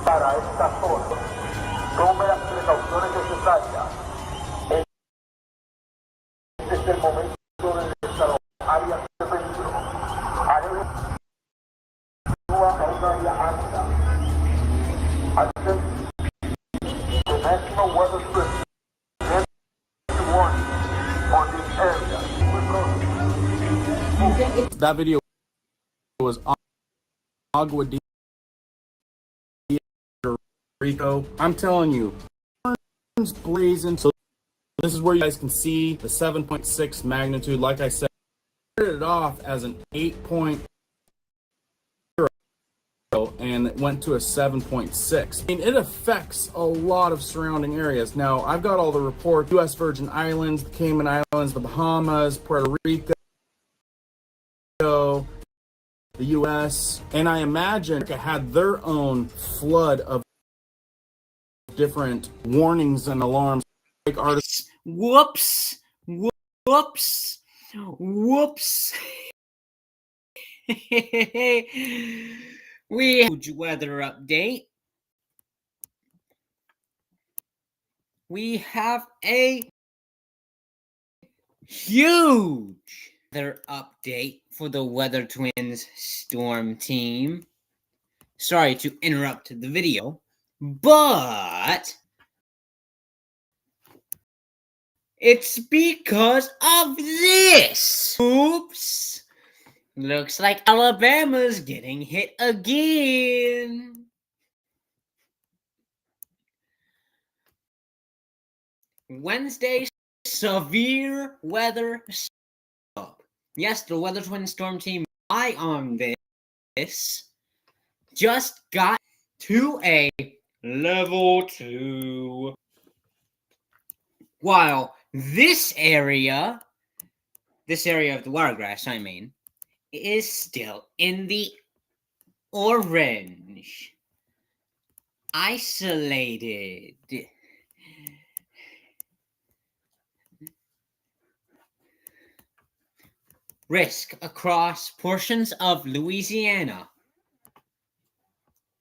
Speaker 12: Para esta zona, tome las precauciones necesarias. Este es el momento de estar áreas de peligro. Áreas a una área alta. The National Weather Service is warning on this area.
Speaker 3: That video was Aguadilla, Rico. I'm telling you, burns blazing. So this is where you guys can see the 7.6 magnitude. Like I said, I started it off as an 8.0 and it went to a 7.6. I mean, it affects a lot of surrounding areas. Now, I've got all the reports: U.S. Virgin Islands, the Cayman Islands, the Bahamas, Puerto Rico, the U.S., and I imagine it had their own flood of different warnings and alarms. Like artists.
Speaker 2: Whoops. Whoops. Whoops. We have a huge weather update. We have a huge weather update for the Weather Twins Storm team. Sorry to interrupt the video, but it's because of this. Oops. Looks like Alabama's getting hit again. Wednesday, severe weather. Yes, the Weather Twin Storm Team eye on this just got to a level 2. While this area of the Wiregrass, I mean, is still in the orange. Isolated. Risk across portions of Louisiana,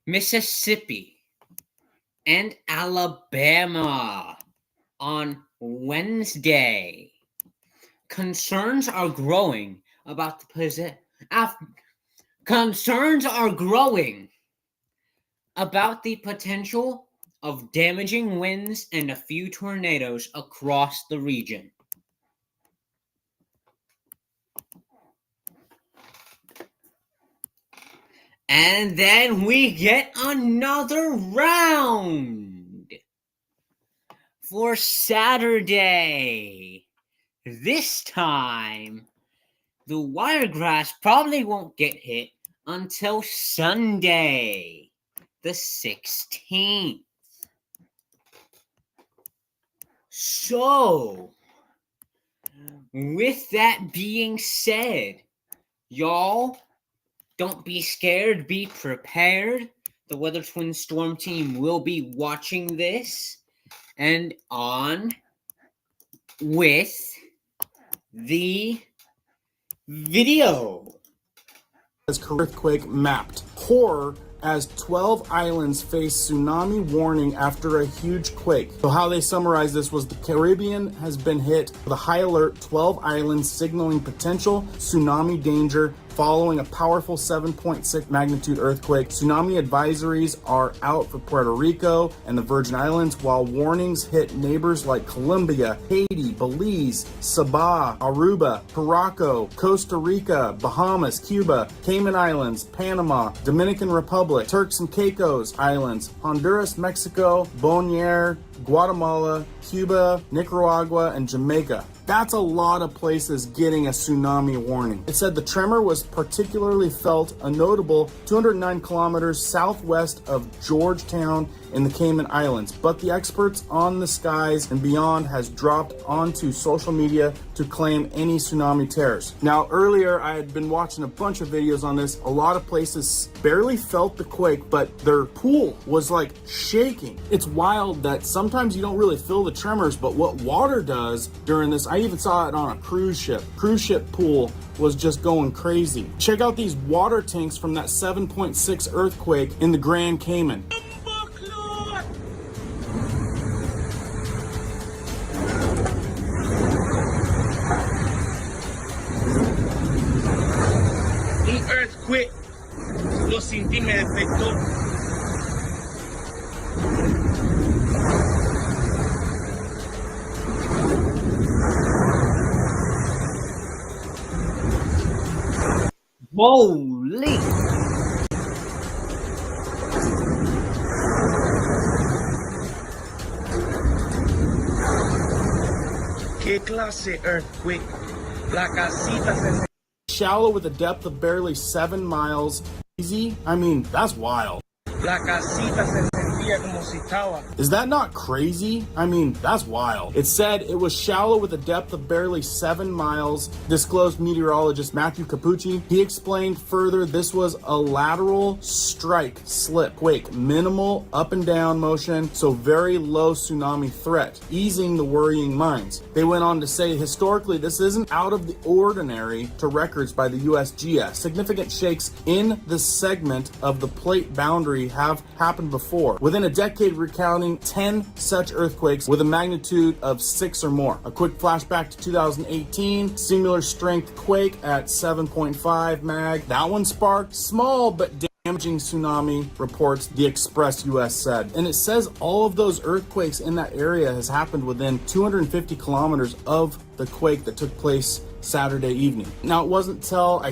Speaker 2: Mississippi, and Alabama on Wednesday. Concerns are growing about the potential of damaging winds and a few tornadoes across the region. And then we get another round for Saturday. This time, the Wiregrass probably won't get hit until Sunday, the 16th. So, with that being said, y'all, don't be scared, be prepared. The Weather Twin Storm Team will be watching this and on with the video.
Speaker 3: Earthquake mapped. Horror as 12 islands face tsunami warning after a huge quake. So how they summarize this was the Caribbean has been hit with a high alert, 12 islands signaling potential tsunami danger following a powerful 7.6 magnitude earthquake. Tsunami advisories are out for Puerto Rico and the Virgin Islands, while warnings hit neighbors like Colombia, Haiti, Belize, Sabah, Aruba, Morocco, Costa Rica, Bahamas, Cuba, Cayman Islands, Panama, Dominican Republic, Turks and Caicos Islands, Honduras, Mexico, Bonaire, Guatemala, Cuba, Nicaragua, and Jamaica. That's a lot of places getting a tsunami warning. It said the tremor was particularly felt a notable 209 kilometers southwest of Georgetown in the Cayman Islands, but the experts on the skies and beyond has dropped onto social media to claim any tsunami terrors. Now, earlier I had been watching a bunch of videos on this. A lot of places barely felt the quake, but their pool was like shaking. It's wild that sometimes you don't really feel the tremors, but what water does during this, I even saw it on a cruise ship. Cruise ship pool was just going crazy. Check out these water tanks from that 7.6 earthquake in the Grand Cayman.
Speaker 13: Un earthquake, lo sentí, me afectó.
Speaker 2: Holy!
Speaker 13: ¿Qué clase earthquake? La casita se...
Speaker 3: Shallow with a depth of barely 7 miles. Easy? I mean, that's wild.
Speaker 13: La casita se sentía como si estaba.
Speaker 3: Is that not crazy? I mean, that's wild. It said it was shallow with a depth of barely 7 miles, disclosed meteorologist Matthew Capucci. He explained further this was a lateral strike slip quake, minimal up and down motion, so very low tsunami threat, easing the worrying minds. They went on to say historically this isn't out of the ordinary to records by the USGS. Significant shakes in the segment of the plate boundary have happened before. Within a decade, recounting 10 such earthquakes with a magnitude of 6 or more. A quick flashback to 2018, similar strength quake at 7.5 mag. That one sparked small but damaging tsunami, reports the Express US said. And it says all of those earthquakes in that area has happened within 250 kilometers of the quake that took place Saturday evening. Now, it wasn't till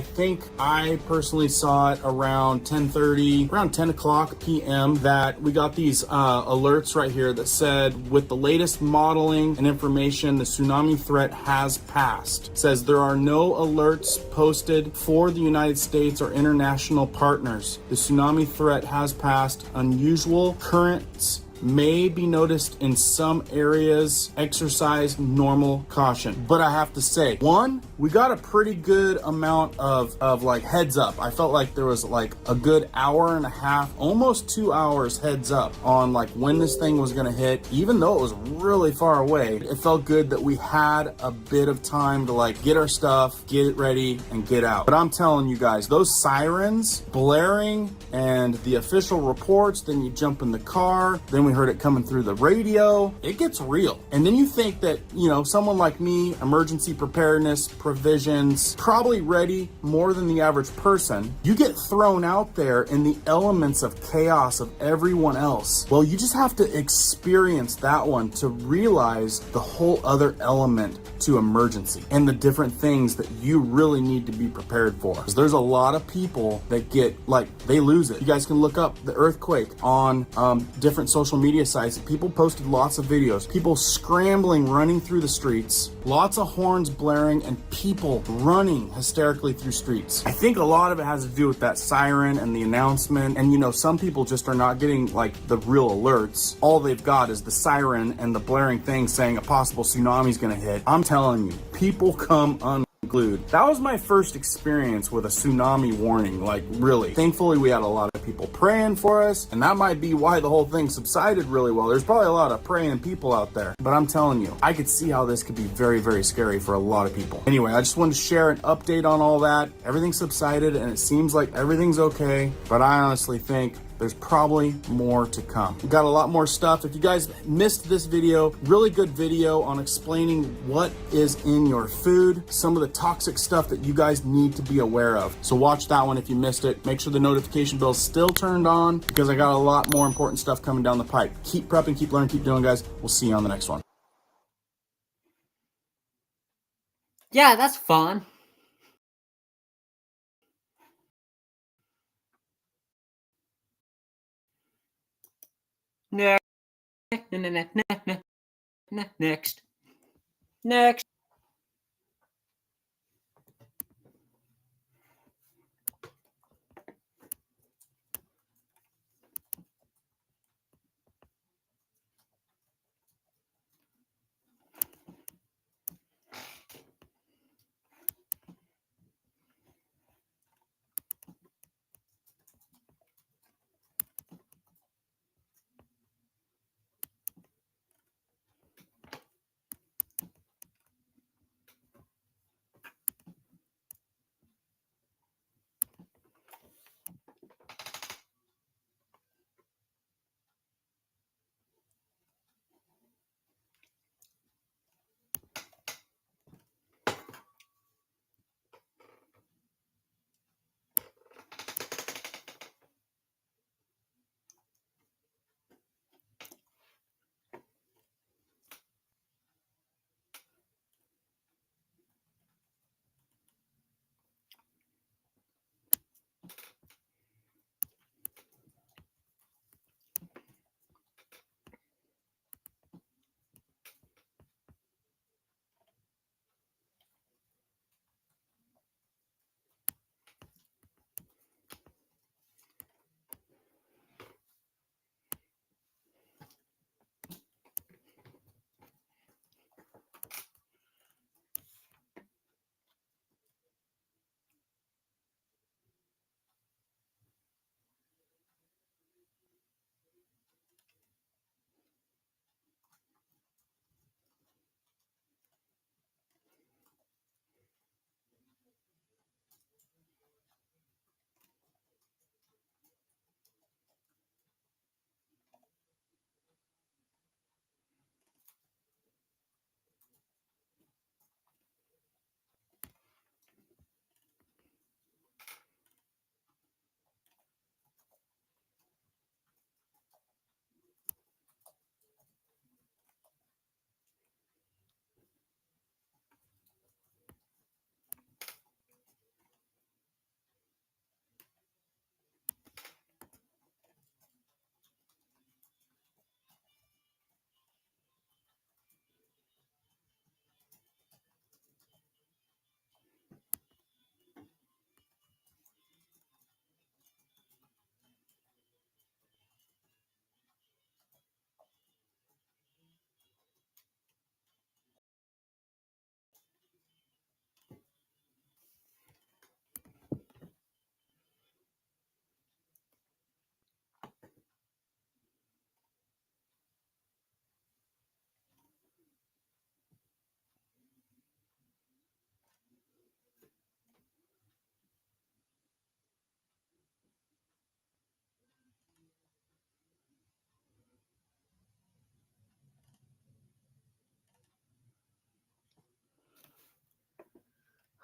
Speaker 3: I personally saw it around 10:30, around 10 o'clock p.m. that we got these alerts right here that said, with the latest modeling and information, the tsunami threat has passed. It says there are no alerts posted for the United States or international partners. The tsunami threat has passed. Unusual currents may be noticed in some areas. Exercise normal caution. But I have to say, one, we got a pretty good amount of like heads up. I felt like there was like a good hour and a half, almost 2 hours heads up on like when this thing was gonna hit. Even though it was really far away, it felt good that we had a bit of time to like get our stuff, get it ready, and get out. But I'm telling you guys, those sirens blaring and the official reports, then you jump in the car, then we heard it coming through the radio. It gets real. And then you think that, you know, someone like me, emergency preparedness, provisions, probably ready more than the average person. You get thrown out there in the elements of chaos of everyone else. Well, you just have to experience that one to realize the whole other element to emergency and the different things that you really need to be prepared for. Because there's a lot of people that get, like, they lose it. You guys can look up the earthquake on different social media sites. People posted lots of videos, people scrambling, running through the streets, lots of horns blaring, and people running hysterically through streets. I think a lot of it has to do with that siren and the announcement. And you know, some people just are not getting like the real alerts. All they've got is the siren and the blaring thing saying a possible tsunami is going to hit. I'm telling you, people come unglued. That was my first experience with a tsunami warning, like really. Thankfully, we had a lot of people praying for us, and that might be why the whole thing subsided really well. There's probably a lot of praying people out there, but I'm telling you, I could see how this could be very, very scary for a lot of people. Anyway, I just wanted to share an update on all that. Everything subsided, and it seems like everything's okay, but I honestly think there's probably more to come. We've got a lot more stuff. If you guys missed this video, really good video on explaining what is in your food, some of the toxic stuff that you guys need to be aware of. So watch that one if you missed it. Make sure the notification bell is still turned on because I got a lot more important stuff coming down the pipe. Keep prepping, keep learning, keep doing, guys. We'll see you on the next one.
Speaker 2: Yeah, that's fun. Next. Next.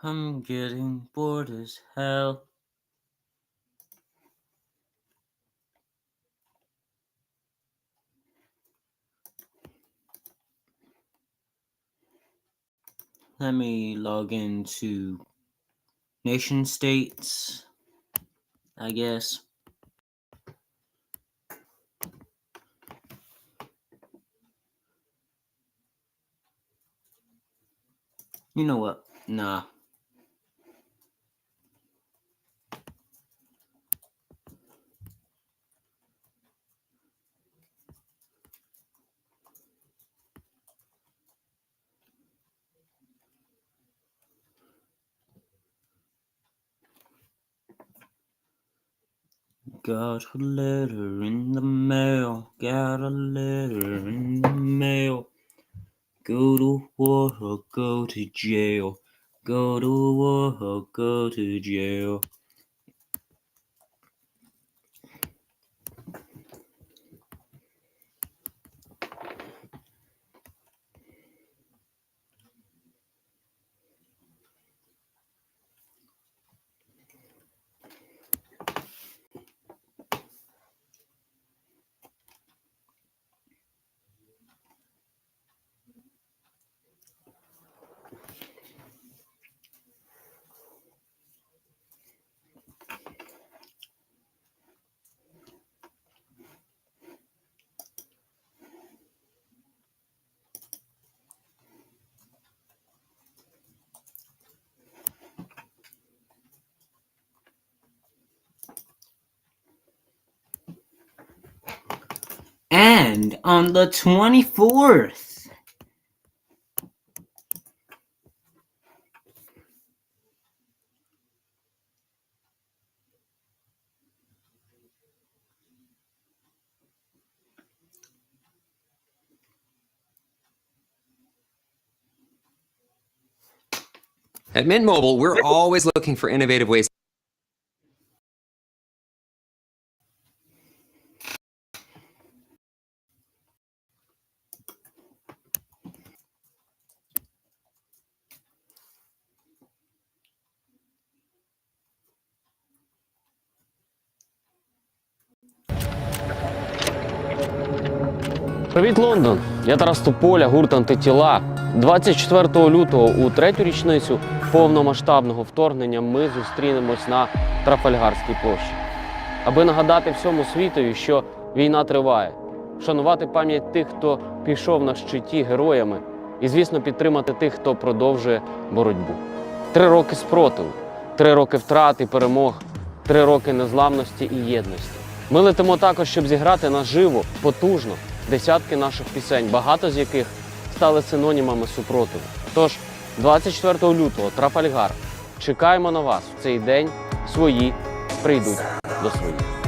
Speaker 2: I'm getting bored as hell. Let me log into nation states, I guess. You know what? Nah. Got a letter in the mail. Got a letter in the mail. Go to war or go to jail. Go to war or go to jail. And on the 24th,
Speaker 14: At Mint Mobile, we're always looking for innovative ways.
Speaker 15: Привіт, Лондон! Я Тарас Тополя, гурт «Антитіла». 24 лютого у третю річницю повномасштабного вторгнення ми зустрінемось на Трафальгарській площі. Аби нагадати всьому світові, що війна триває, вшанувати пам'ять тих, хто пішов на щиті героями, і, звісно, підтримати тих, хто продовжує боротьбу. 3 роки спротиву, 3 роки втрат і перемог, 3 роки незламності і єдності. Ми летимо також, щоб зіграти наживо, потужно, десятки наших пісень, багато з яких стали синонімами супротиву. Тож, 24 лютого, Трафальгар. Чекаємо на вас в цей день. Свої прийдуть до своїх.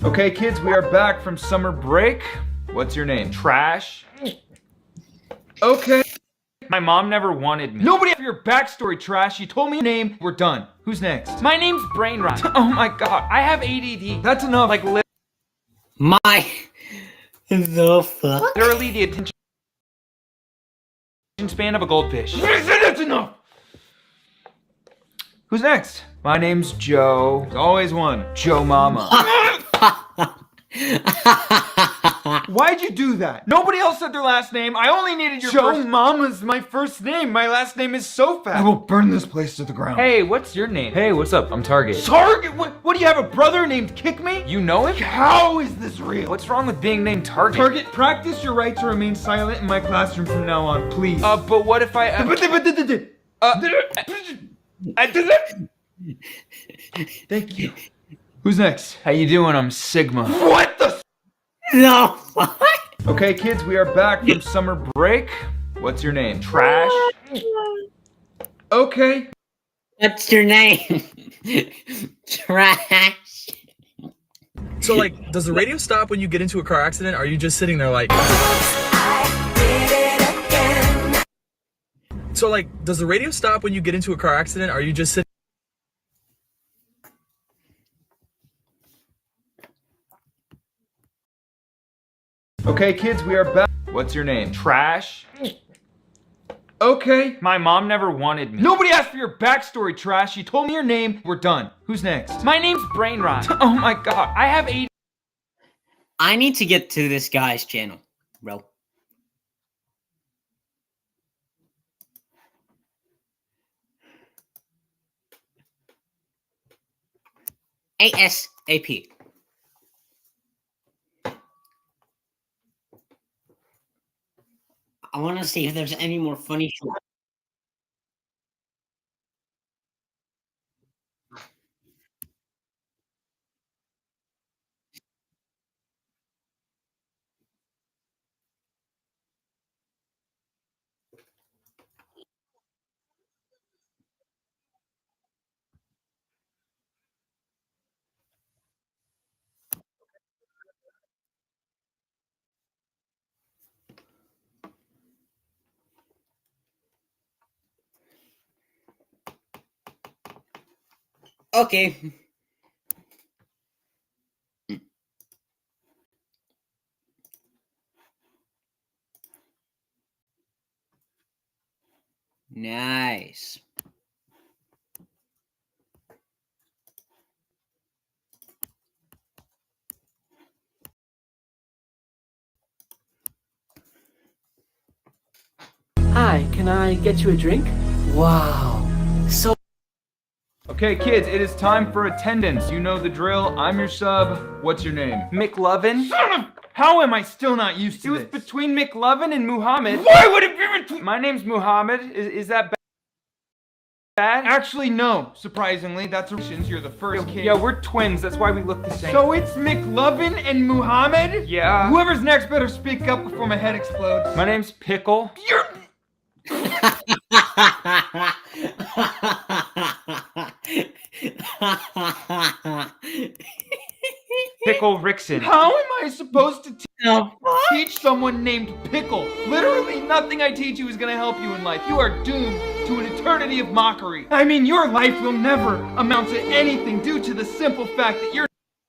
Speaker 16: Okay, kids, we are back from summer break. What's your name? Trash? Okay. My mom never wanted me. Nobody have your backstory, Trash. You told me your name. We're done. Who's next? My name's Brain Rot. Oh my god. I have ADD. That's enough. Like,
Speaker 2: The fuck?
Speaker 16: literally the attention span of a goldfish. That's enough. Who's next? My name's Joe. There's always one. Joe Mama. Why'd you do that? Nobody else said their last name. I only needed your Joe Mama's my first name. My last name is Sofat. I will burn this place to the ground. Hey, what's your name? Hey, what's up? I'm Target. Target? What do you have, a brother named Kick Me? You know him? How is this real? What's wrong with being named Target? Target, practice your right to remain silent in my classroom from now on, please. But what if I... Thank you. Who's next? How you doing? I'm Sigma. What the?
Speaker 2: No.
Speaker 16: Okay, kids, we are back from summer break. What's your name? Trash? Okay.
Speaker 2: What's your name? Trash.
Speaker 17: So, like, does the radio stop when you get into a car accident? Or are you just sitting there like... So, like, does the radio stop when you get into a car accident? Or are you just sitting...
Speaker 16: Okay, kids, we are back. What's your name? Trash? Okay. My mom never wanted me. Nobody asked for your backstory, Trash. You told me your name. We're done. Who's next? My name's Brain Rot. Oh my god. I have ADD.
Speaker 2: I need to get to this guy's channel, bro. ASAP. I want to see if there's any more funny shorts. Okay. Nice.
Speaker 18: Hi, can I get you a drink? Wow. So...
Speaker 16: Okay, kids, it is time for attendance. You know the drill. I'm your sub. What's your name? McLovin. Son of... How am I still not used to this? It was between McLovin and Muhammad. Why would it be between... My name's Muhammad. Is that bad? Actually, no. Surprisingly, that's you're the first kid. Yeah, we're twins. That's why we look the same. So it's McLovin and Muhammad? Yeah. Whoever's next better speak up before my head explodes. My name's Pickle. You're... Pickle Rickson. How am I supposed to teach someone named Pickle? Literally nothing I teach you is gonna help you in life. You are doomed to an eternity of mockery. I mean, your life will never amount to anything due to the simple fact that your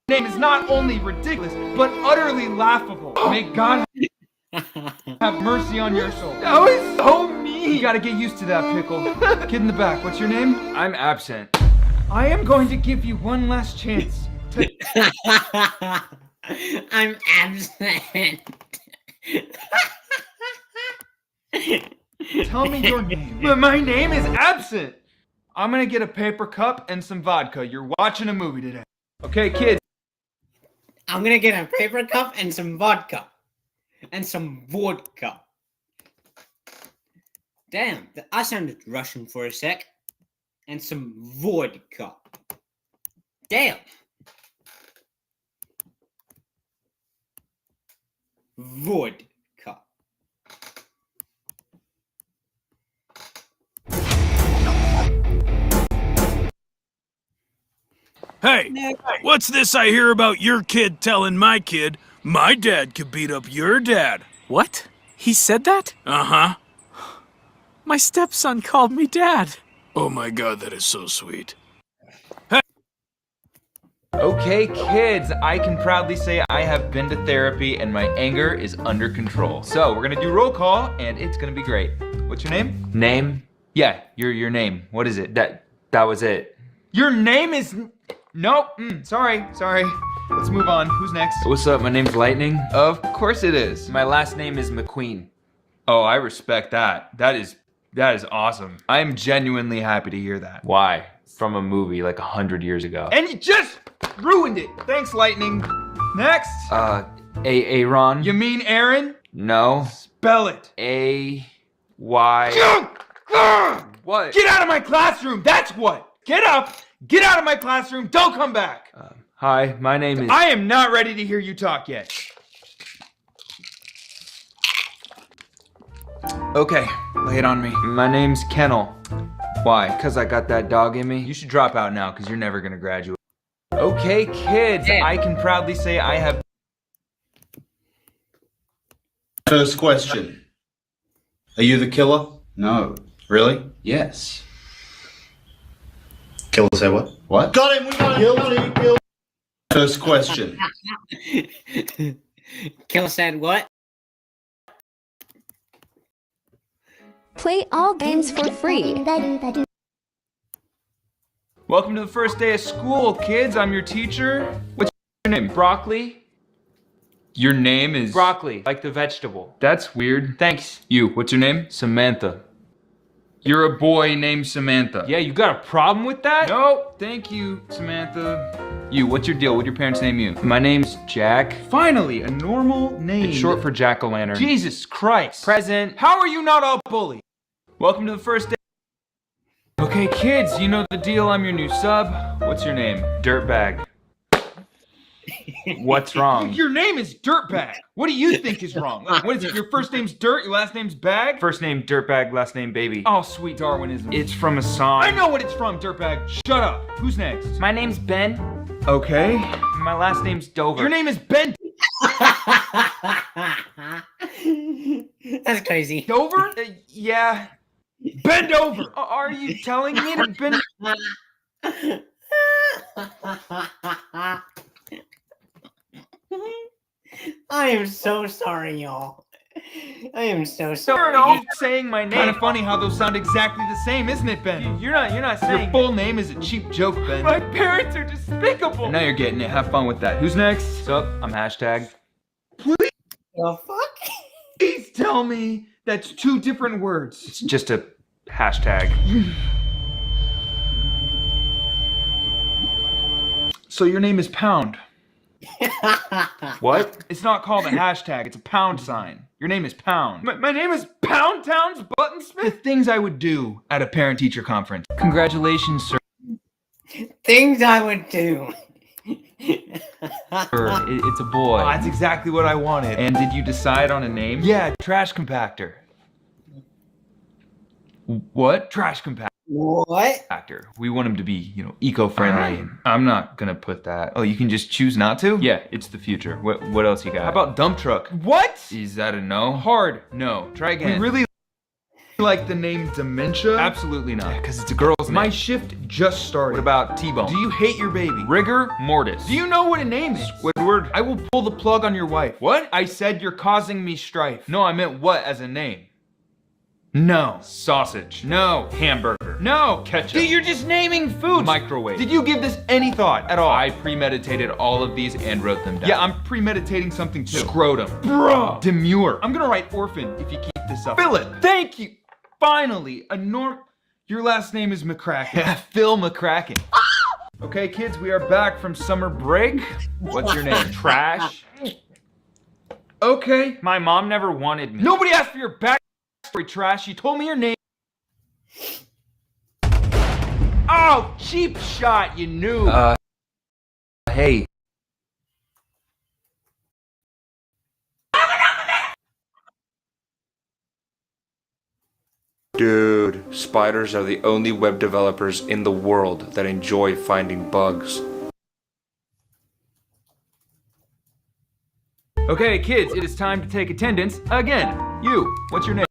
Speaker 16: name is not only ridiculous, but utterly laughable. May God have mercy on your soul. That was so mean. You gotta get used to that, Pickle. Kid in the back, what's your name? I'm absent. I am going to give you one last chance.
Speaker 2: I'm absent.
Speaker 16: Tell me your name. But my name is Absent. I'm gonna get a paper cup and some vodka. You're watching a movie today. Okay, kids.
Speaker 2: I'm gonna get a paper cup and some vodka. And some vodka. Damn, I sounded Russian for a sec. And some vodka. Damn. Vodka.
Speaker 19: Hey, what's this I hear about your kid telling my kid my dad could beat up your dad?
Speaker 20: What? He said that?
Speaker 19: Uh-huh.
Speaker 20: My stepson called me dad.
Speaker 19: Oh my god, that is so sweet.
Speaker 16: Okay, kids, I can proudly say I have been to therapy and my anger is under control. So we're gonna do roll call and it's gonna be great. What's your name?
Speaker 21: Name?
Speaker 16: Yeah, your name. What is it? That was it. Your name is... Nope. Sorry. Let's move on. Who's next?
Speaker 21: What's up? My name's Lightning.
Speaker 16: Of course it is.
Speaker 21: My last name is McQueen.
Speaker 16: Oh, I respect that. That is awesome. I am genuinely happy to hear that.
Speaker 21: Why? From a movie like 100 years ago.
Speaker 16: And you just ruined it. Thanks, Lightning. Next.
Speaker 21: Aaron.
Speaker 16: You mean Aaron?
Speaker 21: No.
Speaker 16: Spell it.
Speaker 21: A-Y. What?
Speaker 16: Get out of my classroom. That's what. Get up. Get out of my classroom. Don't come back.
Speaker 21: Hi, my name is...
Speaker 16: I am not ready to hear you talk yet. Okay, lay it on me.
Speaker 21: My name's Kennel.
Speaker 16: Why?
Speaker 21: Because I got that dog in me.
Speaker 16: You should drop out now because you're never gonna graduate. Okay, kids, I can proudly say I have...
Speaker 22: First question. Are you the killer? No. Really? Yes. Killer say what? What? Got him! We got him! Guilty! First question.
Speaker 2: Killer said what?
Speaker 23: Play all games for free.
Speaker 16: Welcome to the first day of school, kids. I'm your teacher. What's your name? Broccoli? Your name is...
Speaker 21: Broccoli, like the vegetable.
Speaker 16: That's weird. Thanks. You, what's your name?
Speaker 21: Samantha.
Speaker 16: You're a boy named Samantha.
Speaker 21: Yeah, you got a problem with that?
Speaker 16: No, thank you, Samantha. You, what's your deal? What'd your parents name you?
Speaker 21: My name's Jack.
Speaker 16: Finally, a normal name.
Speaker 21: It's short for Jack-o'-lantern.
Speaker 16: Jesus Christ.
Speaker 21: Present.
Speaker 16: How are you not a bully? Welcome to the first day. Okay, kids, you know the deal. I'm your new sub. What's your name?
Speaker 21: Dirtbag. What's wrong?
Speaker 16: Your name is Dirtbag. What do you think is wrong? What is it? Your first name's Dirt, your last name's Bag?
Speaker 21: First name Dirtbag, last name Baby.
Speaker 16: Oh, sweet Darwinism.
Speaker 21: It's from a song.
Speaker 16: I know what it's from, Dirtbag. Shut up. Who's next?
Speaker 21: My name's Ben.
Speaker 16: Okay.
Speaker 21: My last name's Dover.
Speaker 16: Your name is Ben.
Speaker 2: That's crazy.
Speaker 16: Dover? Yeah. Bend over.
Speaker 21: Are you telling me to bend?
Speaker 2: I am so sorry, y'all. I am so sorry.
Speaker 16: You're saying my name. Kind of funny how those sound exactly the same, isn't it, Ben?
Speaker 21: You're not saying...
Speaker 16: Your full name is a cheap joke, Ben.
Speaker 21: My parents are despicable.
Speaker 16: Now you're getting it. Have fun with that. Who's next?
Speaker 21: What's up? I'm hashtag.
Speaker 16: Please.
Speaker 2: The fuck?
Speaker 16: Please tell me that's two different words.
Speaker 21: It's just a hashtag.
Speaker 16: So your name is Pound.
Speaker 21: What?
Speaker 16: It's not called a hashtag, it's a pound sign. Your name is Pound.
Speaker 21: My name is Pound Town's Buttonsmith?
Speaker 16: The things I would do at a parent-teacher conference. Congratulations, sir.
Speaker 2: Things I would do.
Speaker 16: It's a boy.
Speaker 21: Oh, that's exactly what I wanted.
Speaker 16: And did you decide on a name? Yeah, trash compactor. What? Trash compactor.
Speaker 2: What?
Speaker 16: We want him to be, eco-friendly. I'm not gonna put that. Oh, you can just choose not to? Yeah, it's the future. What else you got? How about dump truck? What? Is that a no? Hard no. Try again. We really like the name Dementia? Absolutely not. Because it's a girl's name. My shift just started. What about T-Bone? Do you hate your baby? Rigor mortis. Do you know what a name is? Squidward? I will pull the plug on your wife. What? I said you're causing me strife. No, I meant what as a name. No. Sausage. No. Hamburger. No. Ketchup. Dude, you're just naming foods. Microwave. Did you give this any thought at all? I premeditated all of these and wrote them down. Yeah, I'm premeditating something too. Scrotum. Bro. Demure. I'm gonna write orphan if you keep this up. Philip. Thank you. Finally, your last name is McCracken. Yeah, Phil McCracken. Okay, kids, we are back from summer break. What's your name? Trash. Okay.
Speaker 21: My mom never wanted me.
Speaker 16: Nobody asked for your backstory, Trash. You told me your name. Oh, cheap shot, you knew.
Speaker 21: Hey.
Speaker 24: Dude, spiders are the only web developers in the world that enjoy finding bugs.
Speaker 21: Okay, kids, it is time to take attendance again. You, what's your name?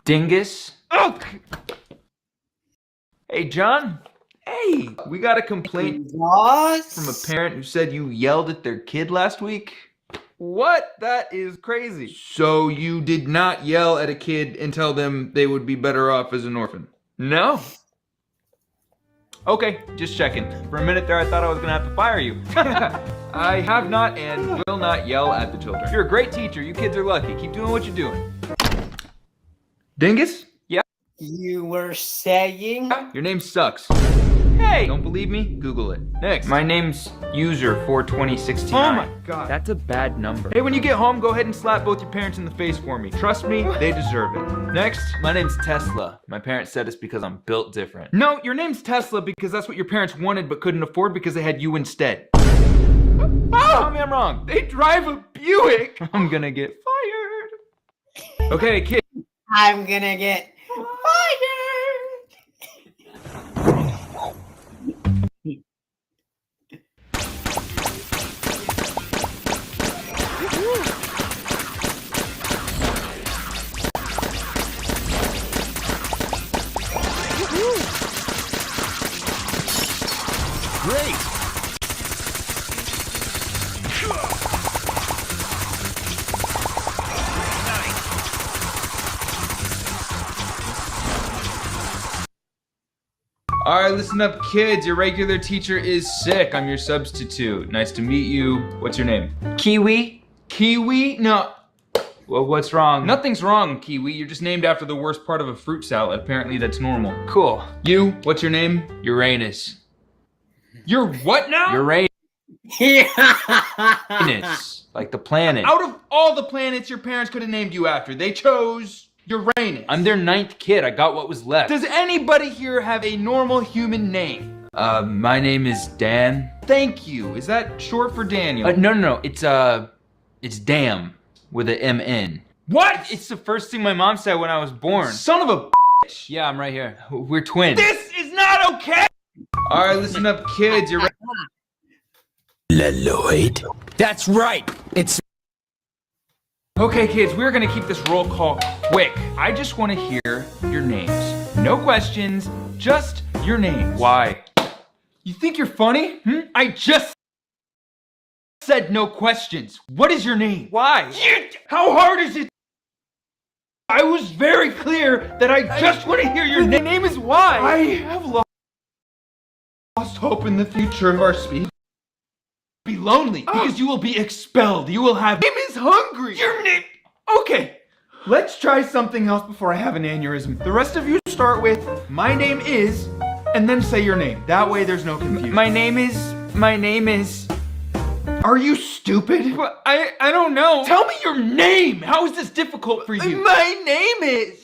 Speaker 21: Dingus? Oh! Hey, John. Hey, we got a complaint from a parent who said you yelled at their kid last week. What? That is crazy. So you did not yell at a kid and tell them they would be better off as an orphan? No. Okay, just checking. For a minute there, I thought I was gonna have to fire you. I have not and will not yell at the children. You're a great teacher. You kids are lucky. Keep doing what you're doing. Dingus? Yeah?
Speaker 1: You were saying?
Speaker 21: Your name sucks. Hey! Don't believe me? Google it. Next. My name's User42069. Oh my god. That's a bad number. Hey, when you get home, go ahead and slap both your parents in the face for me. Trust me, they deserve it. Next. My name's Tesla. My parents said it's because I'm built different. No, your name's Tesla because that's what your parents wanted but couldn't afford because they had you instead. Oh, tell me I'm wrong. They drive a Buick. I'm gonna get fired. Okay, kid.
Speaker 1: I'm gonna get fired.
Speaker 19: Great!
Speaker 21: All right, listen up, kids. Your regular teacher is sick. I'm your substitute. Nice to meet you. What's your name?
Speaker 1: Kiwi?
Speaker 21: Kiwi? No. Well, what's wrong? Nothing's wrong, Kiwi. You're just named after the worst part of a fruit salad. Apparently, that's normal. Cool. You? What's your name? Uranus. You're what now? Uranus. Like the planet. Out of all the planets your parents could have named you after, they chose Uranus. I'm their 9th kid. I got what was left. Does anybody here have a normal human name? My name is Dan. Thank you. Is that short for Daniel? No. It's Dam with a M-N. What? It's the first thing my mom said when I was born. Son of a bitch. Yeah, I'm right here. We're twins. This is not okay. All right, listen up, kids. You're ready.
Speaker 19: Lloyd.
Speaker 1: That's right. It's
Speaker 21: Okay, kids, we're gonna keep this roll call quick. I just want to hear your names. No questions, just your names. Why? You think you're funny? I just said no questions. What is your name? Why? How hard is it? I was very clear that I just want to hear your name. The name is why. I have lost hope in the future of our species. Be lonely because you will be expelled. You will have. Name is hungry. Your name. Okay. Let's try something else before I have an aneurysm. The rest of you start with my name is, and then say your name. That way there's no confusion. My name is. Are you stupid? I don't know. Tell me your name. How is this difficult for you? My name is.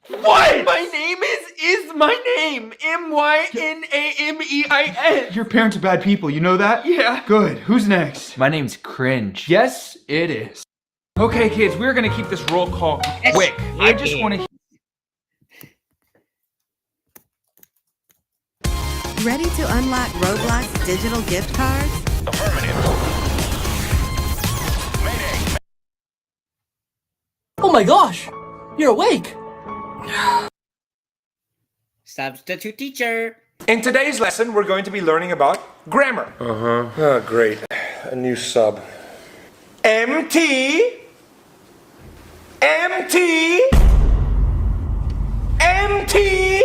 Speaker 21: What? My name is my name. M-Y-N-A-M-E-I-N. Your parents are bad people, you know that? Yeah. Good. Who's next? My name's Cringe. Yes, it is. Okay, kids, we're gonna keep this roll call quick. I just want to.
Speaker 4: Ready to unlock Roblox digital gift cards?
Speaker 18: Oh my gosh! You're awake!
Speaker 1: substitute teacher.
Speaker 5: In today's lesson, we're going to be learning about grammar. Oh, great. A new sub. MT. MT. MT.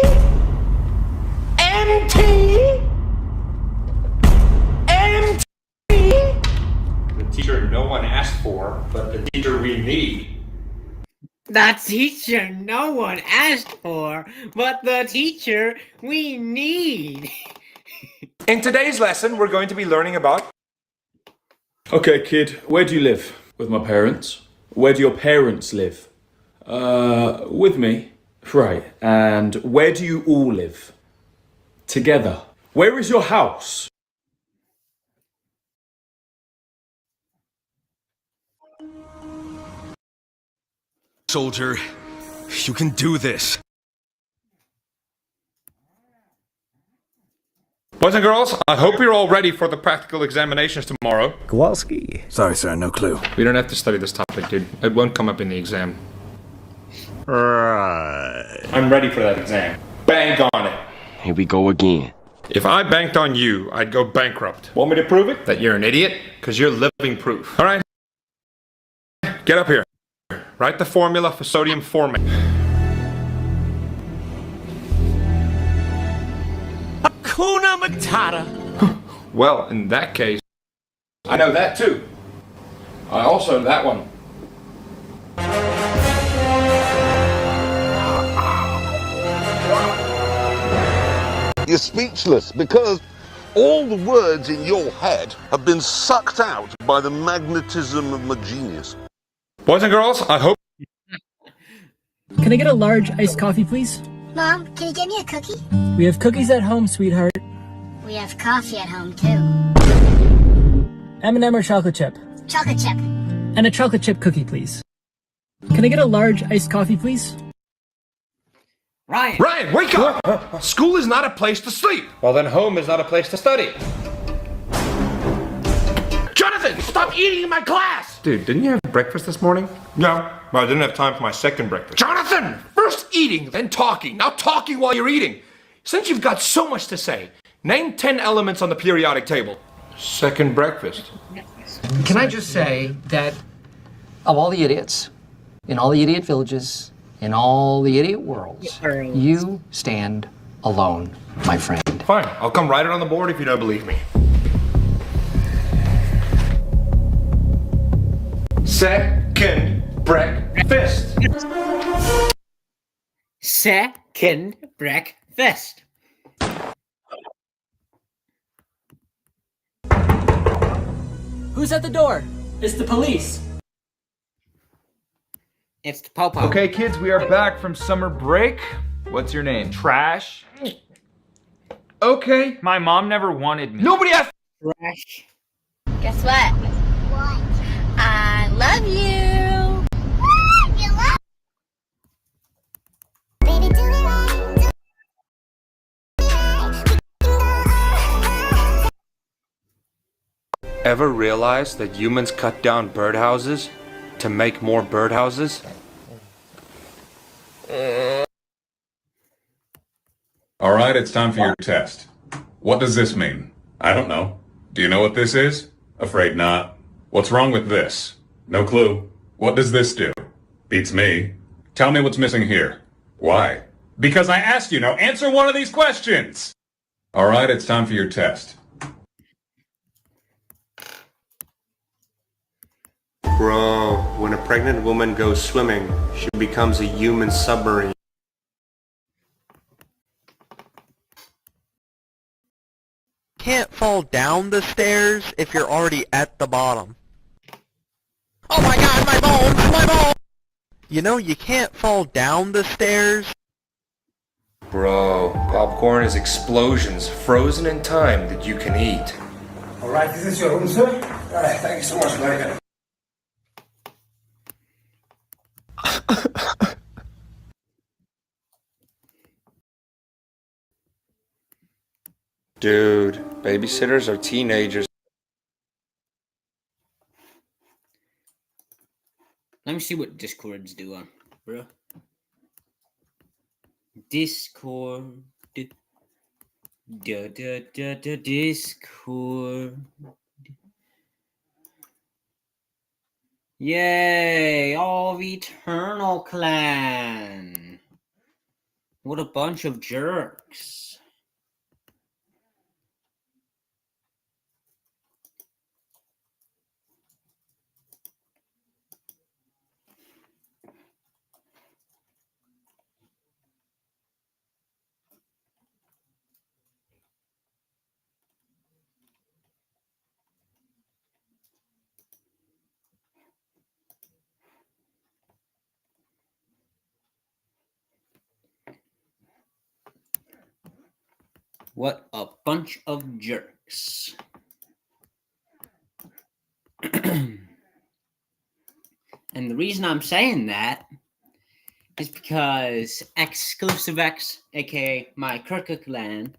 Speaker 5: MT. MT. The teacher no one asked for, but the teacher we need.
Speaker 1: The teacher no one asked for, but the teacher we need.
Speaker 5: In today's lesson, we're going to be learning about...
Speaker 24: Okay, kid, where do you live? With my parents. Where do your parents live? With me. Right, and where do you all live? Together. Where is your house?
Speaker 25: Soldier, you can do this.
Speaker 5: Boys and girls, I hope you're all ready for the practical examinations tomorrow.
Speaker 6: Kowalski. Sorry, sir, no clue.
Speaker 5: We don't have to study this topic, dude. It won't come up in the exam.
Speaker 6: Right.
Speaker 5: I'm ready for that exam. Bank on it.
Speaker 14: Here we go again.
Speaker 5: If I banked on you, I'd go bankrupt. Want me to prove it? That you're an idiot? Because you're living proof. All right. Get up here. Write the formula for sodium formate.
Speaker 13: Hakuna Matata.
Speaker 5: Well, in that case, I know that too. I also know that one.
Speaker 7: You're speechless because all the words in your head have been sucked out by the magnetism of my genius.
Speaker 5: Boys and girls, I hope...
Speaker 18: Can I get a large iced coffee, please?
Speaker 23: Mom, can you get me a cookie?
Speaker 18: We have cookies at home, sweetheart.
Speaker 23: We have coffee at home, too.
Speaker 18: M&M or chocolate chip?
Speaker 23: Chocolate chip.
Speaker 18: And a chocolate chip cookie, please. Can I get a large iced coffee, please?
Speaker 1: Ryan!
Speaker 5: Ryan, wake up! School is not a place to sleep. Well, then home is not a place to study.
Speaker 13: Jonathan, stop eating in my class!
Speaker 5: Dude, didn't you have breakfast this morning? No, but I didn't have time for my second breakfast.
Speaker 13: Jonathan! First eating, then talking. Now talking while you're eating. Since you've got so much to say, name 10 elements on the periodic table.
Speaker 5: Second breakfast.
Speaker 8: Can I just say that of all the idiots, in all the idiot villages, in all the idiot worlds, you stand alone, my friend.
Speaker 5: Fine, I'll come write it on the board if you don't believe me. Second breakfast.
Speaker 1: Second breakfast.
Speaker 18: Who's at the door? It's the police.
Speaker 1: It's the Popo.
Speaker 21: Okay, kids, we are back from summer break. What's your name? Trash? Okay, my mom never wanted me. Nobody asked.
Speaker 1: Trash.
Speaker 23: Guess what? What? I love you. You love Baby, do it right.
Speaker 5: Ever realize that humans cut down birdhouses to make more birdhouses?
Speaker 9: All right, it's time for your test. What does this mean? I don't know. Do you know what this is? Afraid not. What's wrong with this? No clue. What does this do? Beats me. Tell me what's missing here. Why? Because I asked you. Now answer one of these questions. All right, it's time for your test.
Speaker 10: Bro, when a pregnant woman goes swimming, she becomes a human submarine.
Speaker 26: Can't fall down the stairs if you're already at the bottom. Oh my god, my bones! My bones! You know, you can't fall down the stairs.
Speaker 5: Bro, popcorn is explosions frozen in time that you can eat.
Speaker 27: Alright, this is your room, sir? Alright, thank you so much, very good.
Speaker 5: Dude, babysitters are teenagers.
Speaker 1: Let me see what Discord's doing, bro. Discord. Discord. Yay! All of Eternal Clan. What a bunch of jerks. What a bunch of jerks. And the reason I'm saying that is because Exclusive X, aka my Kirka clan,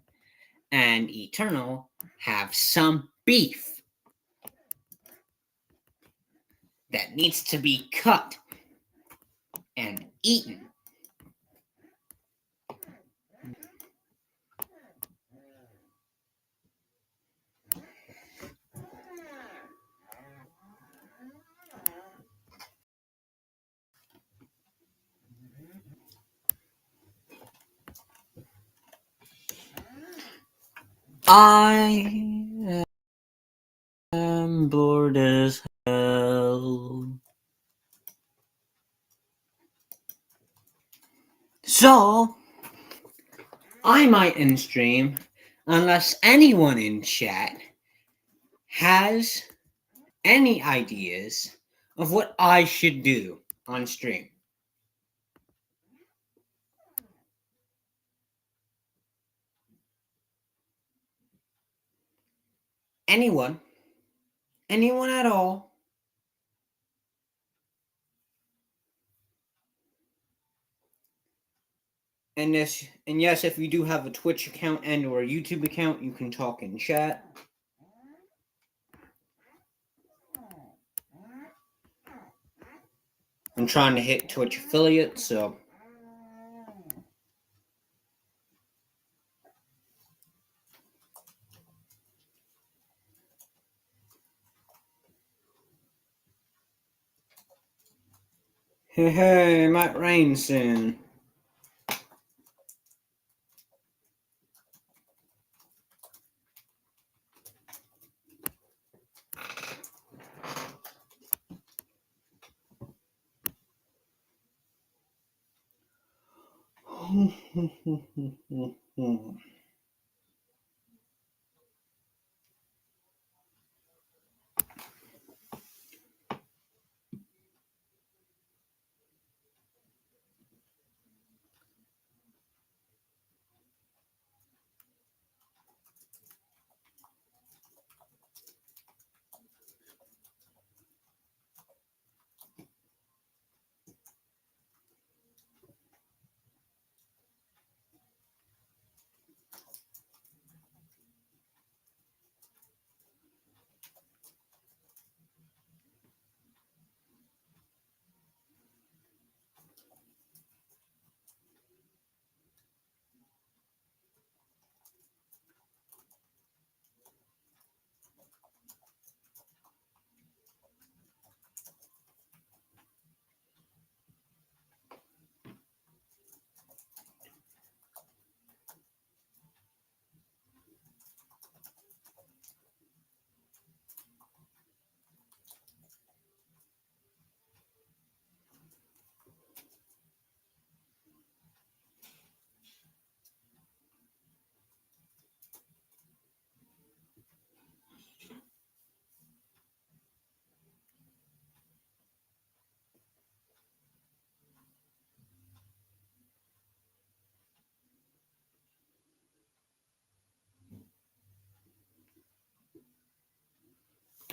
Speaker 2: and Eternal have some beef that needs to be cut and eaten. I am bored as hell. So, I might end stream unless anyone in chat has any ideas of what I should do on stream. Anyone? Anyone at all? And yes, if you do have a Twitch account and or a YouTube account, you can talk in chat. I'm trying to hit Twitch affiliate, so hey, it might rain soon.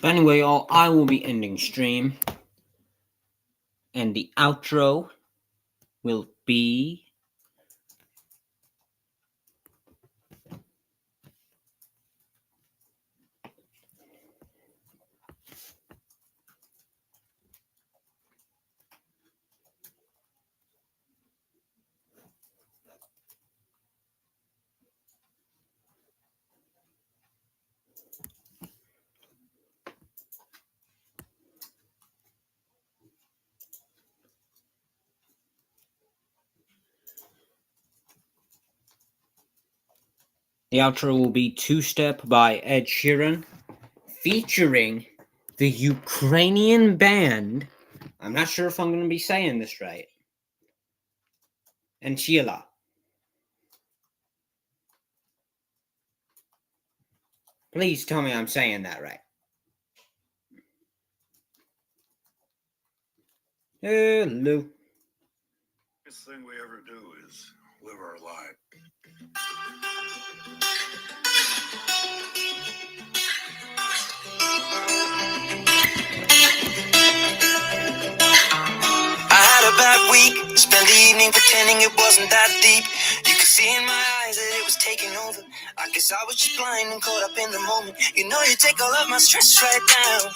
Speaker 2: But anyway, y'all, I will be ending stream. And the outro will be the outro will be Two Step by Ed Sheeran, featuring the Ukrainian band, I'm not sure if I'm going to be saying this right, and Sheila. Please tell me I'm saying that right. Hello.
Speaker 3: Biggest thing we ever do is live our life.
Speaker 11: I had a bad week, spent the evening pretending it wasn't that deep. You could see in my eyes realize that it was taking over. I guess I was just blind and caught up in the moment. You know you take all of my stress right now.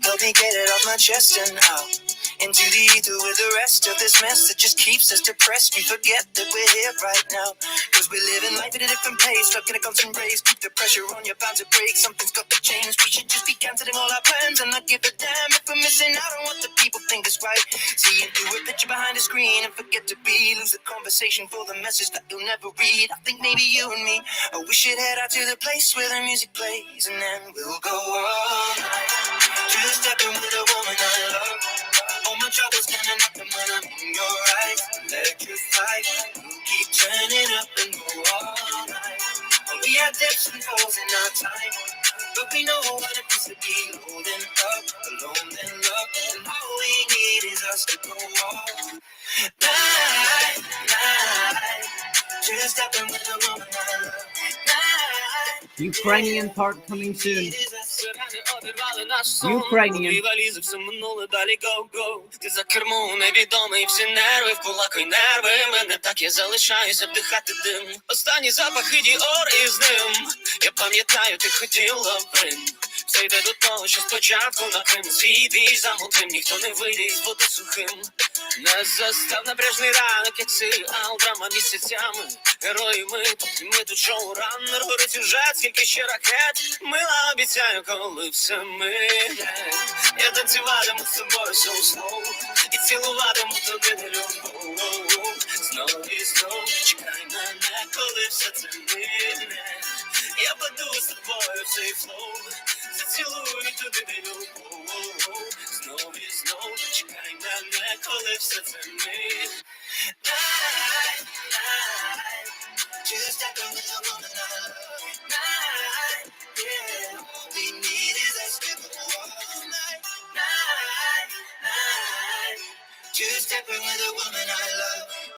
Speaker 11: Help me get it off my chest and out into the ether with the rest of this mess that just keeps us depressed. We forget that we're here right now, cause we're living life at a different pace, stuck in a constant race. Keep the pressure on, you're bound to break. Something's got to change. We should just be canceling all our plans and not give a damn if we're missing out on what the people think is right. See it through a picture behind the screen and forget to be. Lose the conversation for the message that you'll never read. I think maybe you and me, we should head out to the place where the music plays, and then we'll go all night. Just stepping with a woman I love. All my troubles standing up, and when I'm in your eyes, electrified. We'll keep turning up and go all night. We had dips and falls in our time, but we know what it feels to be loading up, alone in love, and all we need is us to go all night, night. Just stepping with a woman I love.
Speaker 2: Ukrainian part coming soon. Ukrainian.
Speaker 11: Все минуле далі go-go. Ти за кермом невідомий, всі нерви в кулак і нерви. Мене так я залишаюся вдихати дим. Останні запахи Діор із ним. Я пам'ятаю, ти хотіла в Рим. Все йде до того, що спочатку на Крим. Свій двіж замутим, ніхто не вийде із води сухим. Не застав напряжний ранок, як серіал, драма місяцями. Герої ми тут шоураннер. Горить сюжет, скільки ще ракет. Мила обіцяю, коли все мине. Я танцюватиму з тобою знову і цілуватиму тобі не любов. Знов і знов чекай мене, коли все це мине. Я паду з тобою в цей флоу, зацілую туди не любов. Знов і знов чекай мене, коли все це мине. Night, night, just stepping with a woman I love. Night, yeah, all we need is us to go all night. Night, night, just stepping with a woman I love.